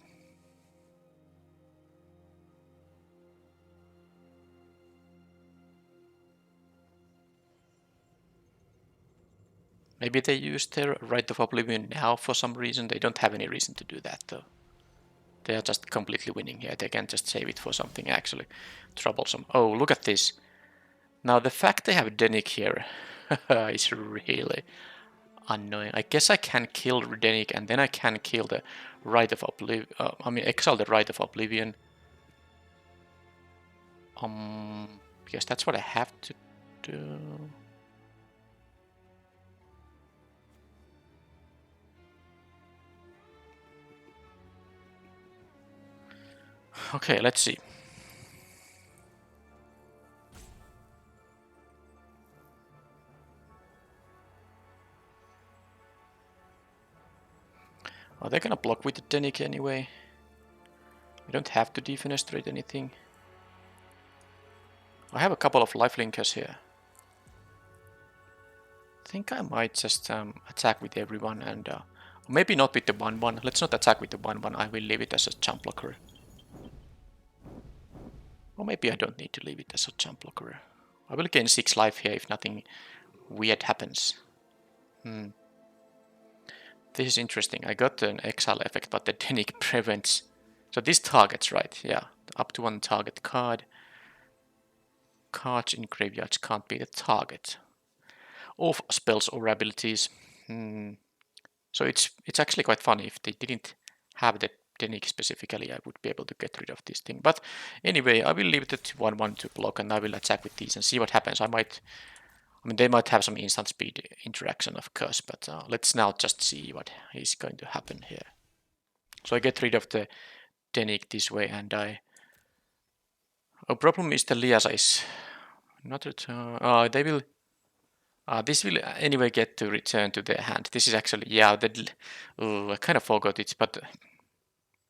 Maybe they use their Rite of Oblivion now for some reason. They don't have any reason to do that though. They are just completely winning here. They can just save it for something actually troublesome. Oh, look at this. Now the fact they have Denick here is really annoying. I guess I can kill Denick and then I can kill the Rite of Oblivion. Exile the Rite of Oblivion. Because that's what I have to do. Okay, let's see. Are they gonna block with the Denick anyway? We don't have to defenestrate anything. I have a couple of lifelinkers here. I think I might just attack with everyone and maybe not with the 1-1. Let's not attack with the 1-1. I will leave it as a jump blocker. Or maybe I don't need to leave it as a jump blocker. I will gain 6 life here if nothing weird happens. This is interesting. I got an exile effect, but the Denic prevents. So this targets, right? Yeah, up to 1 target card. Cards in graveyards can't be the target of spells or abilities. So it's actually quite funny. If they didn't have the Denic specifically, I would be able to get rid of this thing. But anyway, I will leave it at 1-1 to block, and I will attack with these and see what happens. I mean, they might have some instant speed interaction, of course, but let's now just see what is going to happen here. So I get rid of the Denic this way, and I... Oh, problem is the Liasa is not return. They will... this will anyway get to return to their hand. This is actually... Yeah, I kind of forgot it, but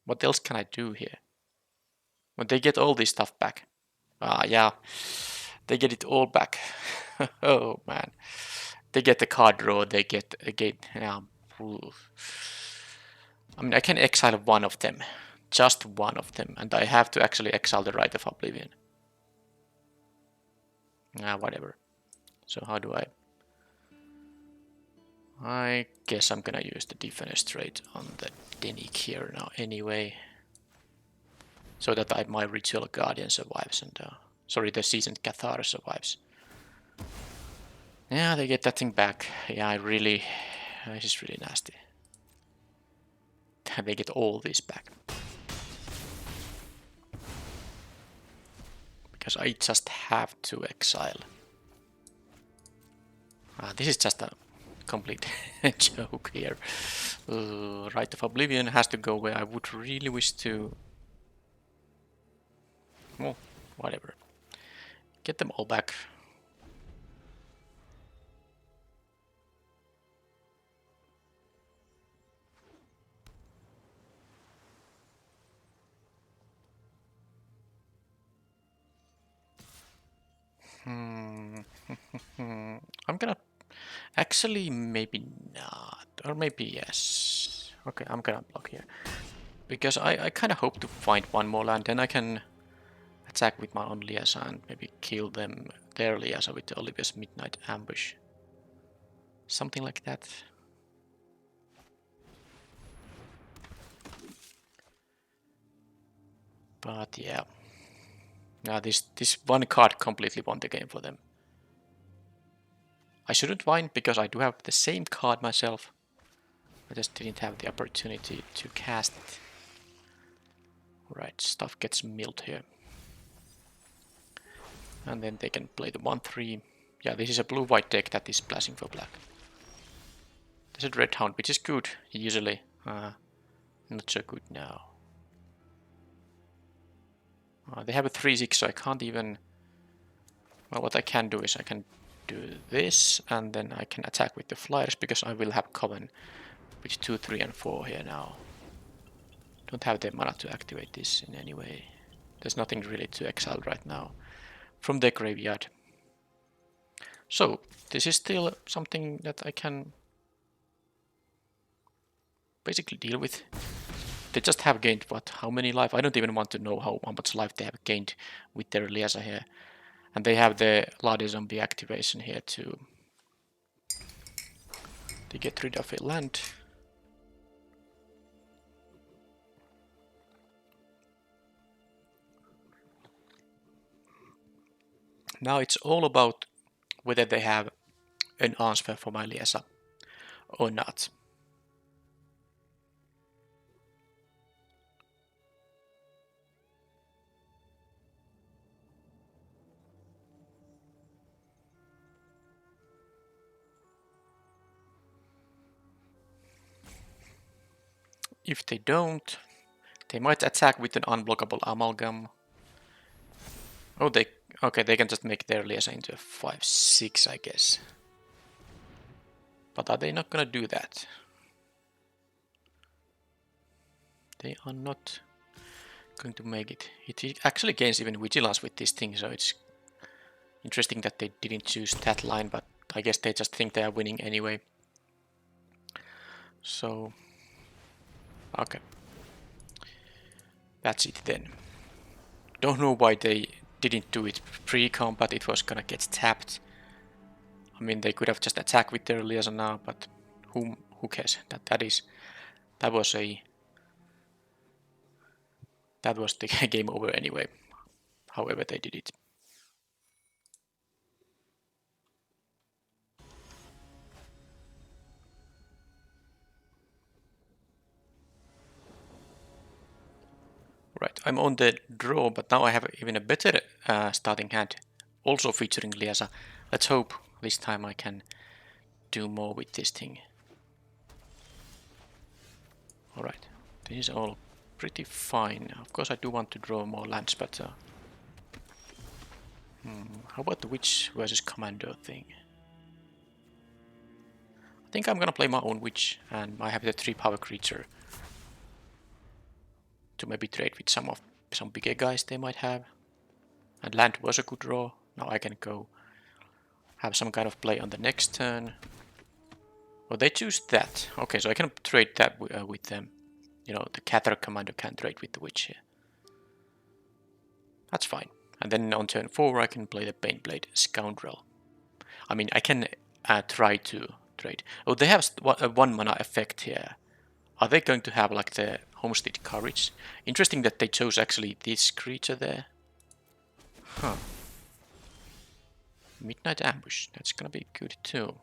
what else can I do here? Well, they get all this stuff back. Yeah, they get it all back. Oh, man. They get the card draw, they get again. I mean, I can exile one of them, just one of them, and I have to actually exile the Rite of Oblivion. Whatever. So how do I? I guess I'm gonna use the defenestrate on the Denic here now anyway, so that my Ritual Guardian survives and sorry, the Seasoned Cathar survives. Yeah, they get that thing back. Yeah, this is really nasty. They get all this back. Because I just have to exile. This is just a complete joke here. Rite of Oblivion has to go where I would really wish to... Well, whatever. Get them all back. I'm gonna... Actually, maybe not. Or maybe yes. Okay, I'm gonna block here. Because I kind of hope to find one more land, then I can attack with my own Liasa and maybe kill them, their Liasa with the Olivia's Midnight Ambush. Something like that. But yeah. Now this one card completely won the game for them. I shouldn't whine because I do have the same card myself. I just didn't have the opportunity to cast it. Right, stuff gets milled here. And then they can play the 1-3. Yeah, this is a blue-white deck that is splashing for black. There's a Red Hound, which is good, usually. Not so good now. They have a 3-6, so I can't even... Well, what I can do is I can do this, and then I can attack with the flyers, because I will have Coven with 2, 3, and 4 here now. Don't have the mana to activate this in any way. There's nothing really to exile right now from the graveyard. So, this is still something that I can basically deal with. They just have gained, what, how many life? I don't even want to know how much life they have gained with their Liasa here. And they have the Lade Zombie activation here too. They get rid of a land. Now it's all about whether they have an answer for my Liasa or not. If they don't, they might attack with an unblockable Amalgam. Oh, okay, they can just make their Liasa into a 5-6, I guess. But are they not gonna do that? They are not going to make it? It actually gains even vigilance with this thing, so it's interesting that they didn't choose that line, but I guess they just think they are winning anyway. So, okay. That's it then. Don't know why they didn't do it pre-com, but it was gonna get tapped. I mean, they could have just attacked with their liaison now, but who cares? That was the game over anyway. However they did it. Right, I'm on the draw, but now I have even a better starting hand, also featuring Liasa. Let's hope this time I can do more with this thing. Alright, this is all pretty fine. Of course I do want to draw more lands, but how about the Witch versus Commando thing? I think I'm gonna play my own Witch, and I have the 3 power creature to maybe trade with some bigger guys they might have. And land was a good draw. Now I can go have some kind of play on the next turn. Oh, they choose that. Okay, so I can trade that with them. You know, the Cathar Commander can trade with the Witch here. That's fine. And then on turn 4 I can play the Baneblade Scoundrel. I mean, I can try to trade. Oh, they have a 1 mana effect here. Are they going to have like the Homestead Courage? Interesting that they chose actually this creature there. Huh. Midnight Ambush. That's gonna be good too.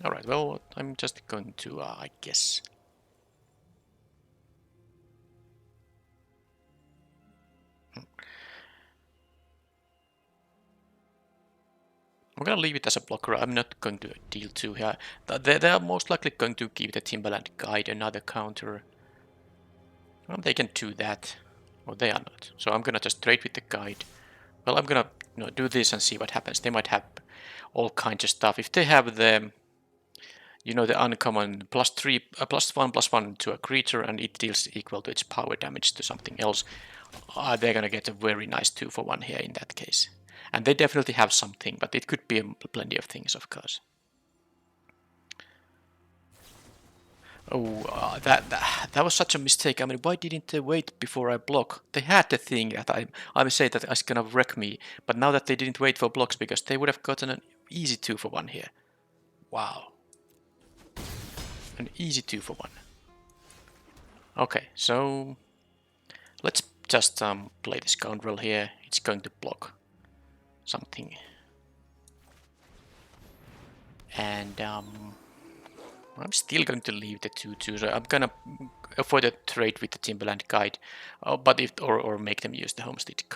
Alright, well, I'm just going to, I guess. I'm gonna leave it as a blocker. I'm not going to deal 2 here. They are most likely going to give the Timberland Guide another counter. Well, they can do that. Or they are not. So I'm gonna just trade with the Guide. Well, I'm gonna do this and see what happens. They might have all kinds of stuff. If they have the, the uncommon +1/+1 to a creature and it deals equal to its power damage to something else, they're gonna get a very nice 2-for-1 here in that case. And they definitely have something, but it could be plenty of things, of course. Oh, that was such a mistake. I mean, why didn't they wait before I block? They had the thing that I say that it's gonna wreck me, but now that they didn't wait for blocks, because they would have gotten an easy 2-for-1 here. Wow. An easy 2-for-1. Okay, so let's just play the Scoundrel here. It's going to block something. And I'm still going to leave the 2/2, so I'm gonna avoid a trade with the Timberland Guide, but or make them use the Homestead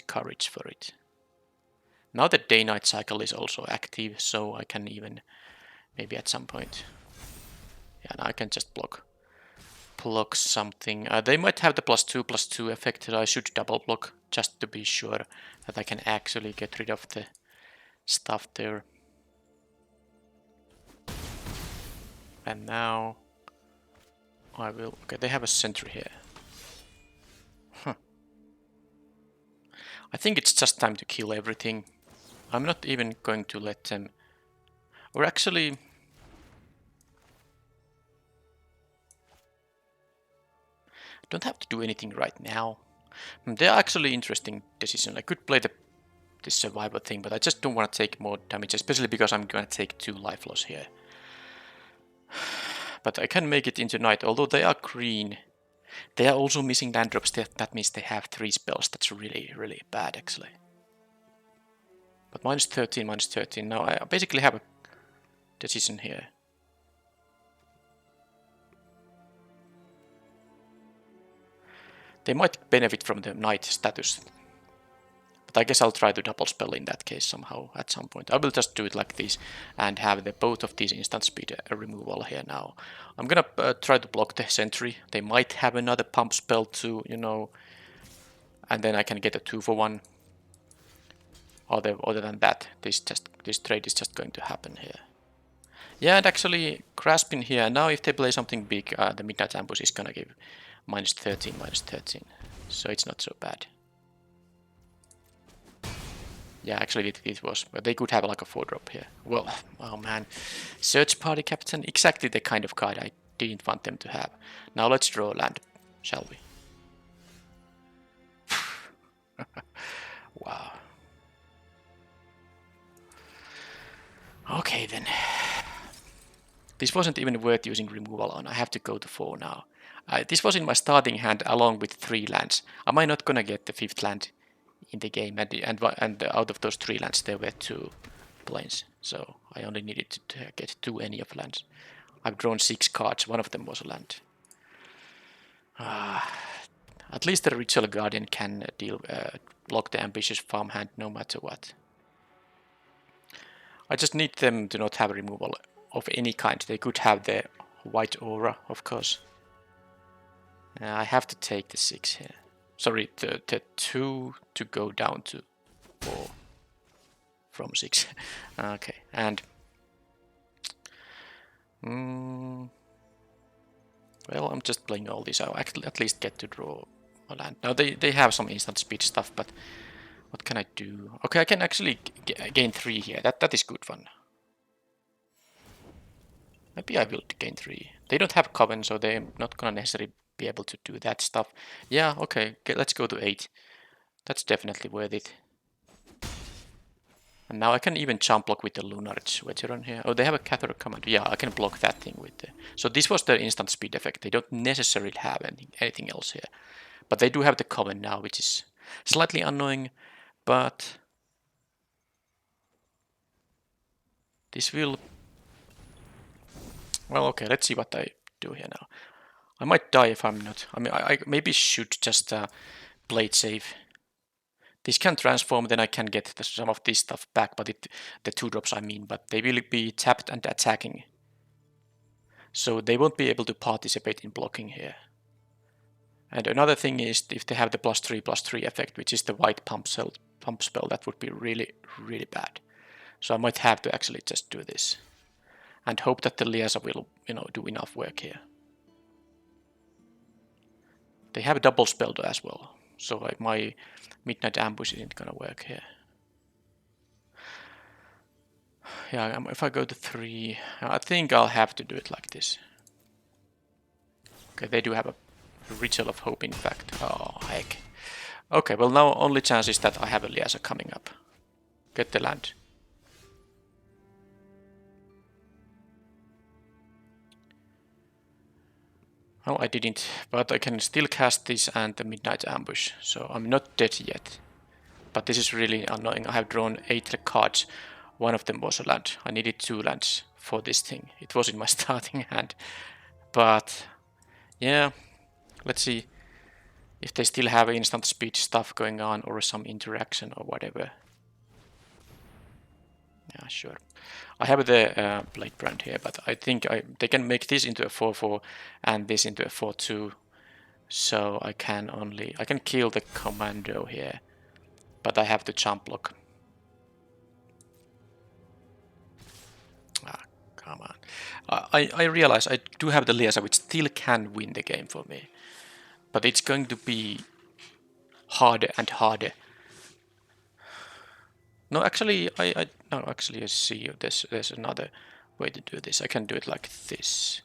Courage for it. Now the day-night cycle is also active, so I can even maybe at some point, yeah, now I can just block something. They might have the +2/+2 effect. I should double block just to be sure that I can actually get rid of the stuff there. And now I will. Okay, they have a sentry here. Huh. I think it's just time to kill everything. I'm not even going to let them. Or actually, I don't have to do anything right now. They're actually interesting decisions. I could play this survivor thing, but I just don't want to take more damage, especially because I'm going to take 2 life loss here. But I can make it into night, although they are green. They are also missing land drops. That means they have 3 spells. That's really, really bad, actually. But -13, -13. Now I basically have a decision here. They might benefit from the night status. But I guess I'll try to double spell in that case somehow at some point. I will just do it like this and have both of these instant speed removal here now. I'm gonna try to block the sentry. They might have another pump spell too, and then I can get a 2-for-1. Other than that, this trade is just going to happen here. Yeah, and actually grasp in here. Now if they play something big, the Midnight Ambush is gonna give -13, -13. so it's not so bad. Yeah, actually it was, but they could have like a 4-drop here. Well, oh man, Search Party Captain, exactly the kind of card I didn't want them to have. Now let's draw land, shall we? Wow. Okay then. This wasn't even worth using removal on. I have to go to 4 now. This was in my starting hand along with 3 lands. Am I not gonna get the 5th land in the game? And out of those 3 lands there were 2 planes. So I only needed to get 2 any of lands. I've drawn 6 cards. One of them was a land. At least the Ritual Guardian can block the ambitious farmhand no matter what. I just need them to not have removal of any kind. They could have the white aura, of course. I have to take the 6 here. Sorry, the 2 to go down to 4 from 6. Okay, and well, I'm just playing all these. I'll at least get to draw a land. Now they have some instant speed stuff, but what can I do? Okay, I can actually gain 3 here. That is good fun. Maybe I will gain 3. They don't have Coven, so they're not gonna necessarily be able to do that stuff. Yeah, okay, let's go to 8. That's definitely worth it. And now I can even jump block with the Lunarch Veteran here. Oh, they have a Cathar command. Yeah, I can block that thing with the... So this was the instant speed effect. They don't necessarily have anything else here. But they do have the Coven now, which is slightly annoying, but... This will... Well, okay, let's see what I do here now. I might die if I'm not... I mean, I maybe should just play it safe. This can transform, then I can get some of this stuff back, but the 2-drops I mean, but they will be tapped and attacking. So they won't be able to participate in blocking here. And another thing is, if they have the +3/+3 effect, which is the white pump spell, that would be really, really bad. So I might have to actually just do this. And hope that the Liaza will, do enough work here. They have a double spell as well, so my Midnight Ambush isn't gonna work here. Yeah, if I go to 3, I think I'll have to do it like this. Okay, they do have a Ritual of Hope, in fact. Oh, heck. Okay, well now only chance is that I have a Liaza coming up. Get the land. Oh, I didn't, but I can still cast this and the Midnight Ambush, so I'm not dead yet. But this is really annoying. I have drawn 8 cards. One of them was a land. I needed 2 lands for this thing. It was in my starting hand. But yeah, let's see if they still have instant speed stuff going on or some interaction or whatever. Yeah, sure. I have the Blade Brand here, but I think they can make this into a 4/4 and this into a 4/2. So I can kill the Commando here, but I have to jump block. Ah, come on. I realize I do have the Liaza, which still can win the game for me, but it's going to be harder and harder. No, actually, I see there's another way to do this. I can do it like this.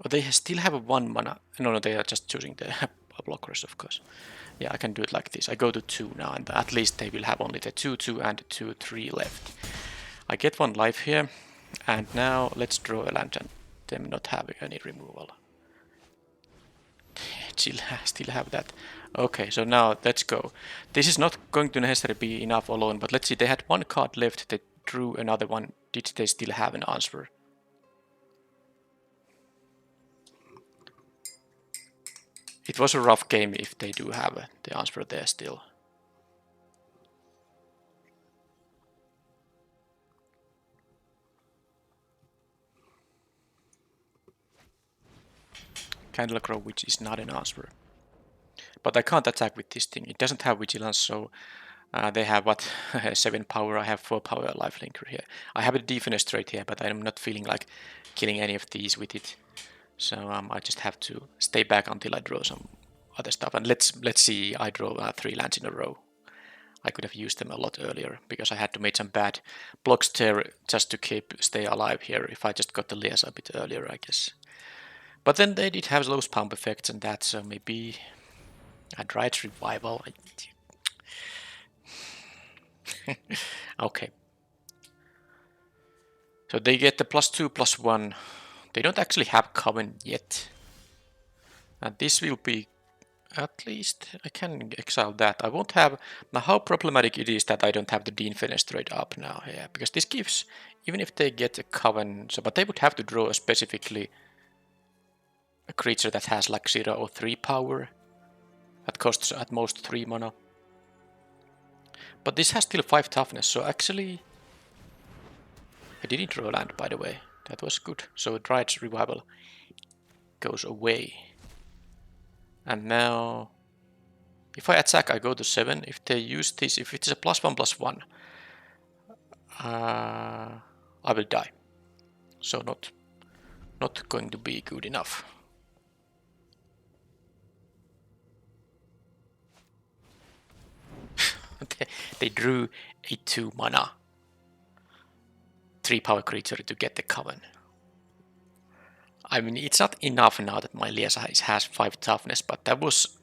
Oh, they still have a 1 mana. No, they are just choosing the blockers, of course. Yeah, I can do it like this. I go to 2 now, and at least they will have only the 2/2 and 2/3 left. I get 1 life here, and now let's draw a land and them not having any removal. Still have that. Okay, so now let's go. This is not going to necessarily be enough alone, but let's see. They had 1 card left. They drew another one. Did they still have an answer? It was a rough game if they do have the answer there still. Candle Crow, which is not an answer. But I can't attack with this thing. It doesn't have Vigilance, so they have what? 7 power, I have 4 power lifelinker here. I have a Defenestrate here, but I'm not feeling like killing any of these with it. So I just have to stay back until I draw some other stuff. And let's see, I draw 3 lands in a row. I could have used them a lot earlier because I had to make some bad blocks there just to stay alive here. If I just got the layers a bit earlier, I guess. But then they did have those pump effects and that, so maybe I tried revival. Okay. So they get the +2/+1. They don't actually have common yet. And this will be, at least I can exile that. I won't have, now how problematic it is that I don't have the Innistrad up now here. Because this gives, even if they get a coven, so, but they would have to draw specifically a creature that has like 0 or 3 power. That costs at most 3 mana. But this has still 5 toughness, so actually I didn't draw land, by the way. That was good. So Dryad's Revival goes away. And now, if I attack, I go to 7. If they use this, if it's a +1/+1, I will die. So not going to be good enough. They drew a 2 mana 3 power creature to get the coven. I mean, it's not enough now that my Liesa has 5 toughness, but that was...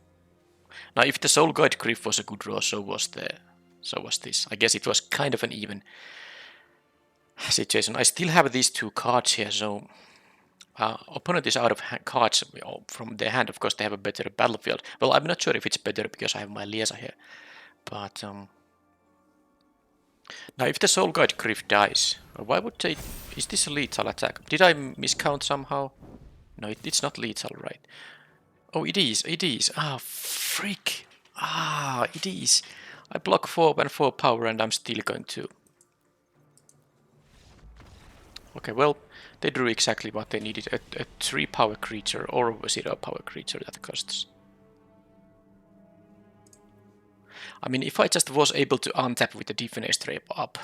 Now, if the Soul Guide Griff was a good draw, so was this. I guess it was kind of an even situation. I still have these 2 cards here, so... opponent is out of cards from their hand. Of course, they have a better battlefield. Well, I'm not sure if it's better because I have my Liesa here. But... now, if the Soul Guide Griff dies, why would they... Is this a lethal attack? Did I miscount somehow? No, it's not lethal, right? Oh, it is, it is. Ah, freak. Ah, it is. I block 4 and 4 power and I'm still going to... Okay, well, they drew exactly what they needed. A 3 power creature or a 0 power creature that costs. I mean, if I just was able to untap with the Defenestrate up,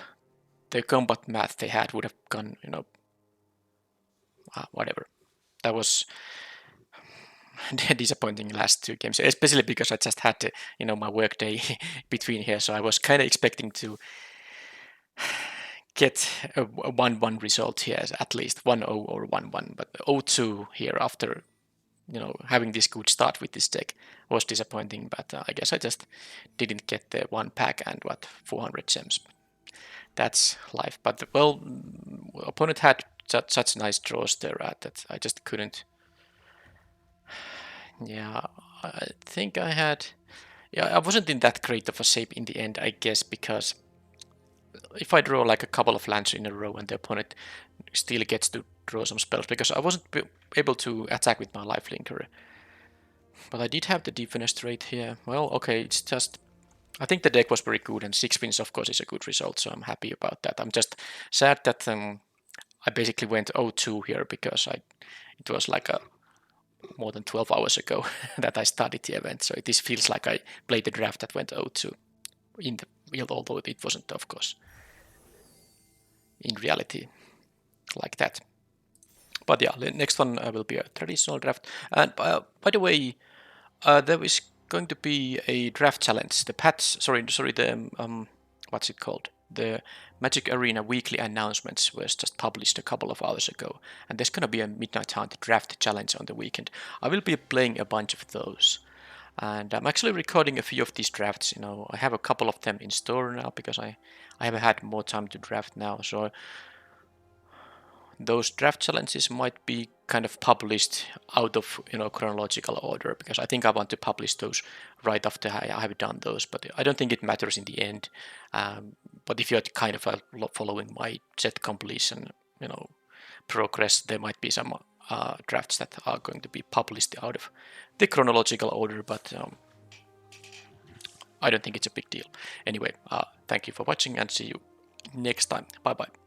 the combat math they had would have gone, you know... whatever. That was... disappointing last 2 games, especially because I just had you know, my work day between here, so I was kind of expecting to get a 1-1 result here, at least 1-0 or 1-1, but 0-2 here after, you know, having this good start with this deck was disappointing, but I guess I just didn't get the 1 pack and 400 gems. That's life, but well, opponent had such nice draws there that I just couldn't. Yeah, I think I had... Yeah, I wasn't in that great of a shape in the end, I guess, because if I draw like a couple of lands in a row and the opponent still gets to draw some spells, because I wasn't able to attack with my lifelinker. But I did have the Defenestrate here. Well, okay, it's just... I think the deck was very good, and 6 wins, of course, is a good result, so I'm happy about that. I'm just sad that I basically went 0-2 here, because it was like more than 12 hours ago that I started the event, so this feels like I played the draft that went 0-2 in the field, although it wasn't, of course, in reality like that. But yeah, the next one will be a traditional draft. And by the way, there is going to be a draft challenge. The the what's it called? The Magic Arena weekly announcements was just published a couple of hours ago, and there's going to be a Midnight Hunt draft challenge on the weekend. I will be playing a bunch of those, and I'm actually recording a few of these drafts. You know, I have a couple of them in store now because I have had more time to draft now, so those draft challenges might be kind of published out of, you know, chronological order, because I think I want to publish those right after I have done those, but I don't think it matters in the end. But if you're kind of following my set completion, you know, progress, there might be some drafts that are going to be published out of the chronological order, but I don't think it's a big deal. Anyway, thank you for watching and see you next time. Bye bye.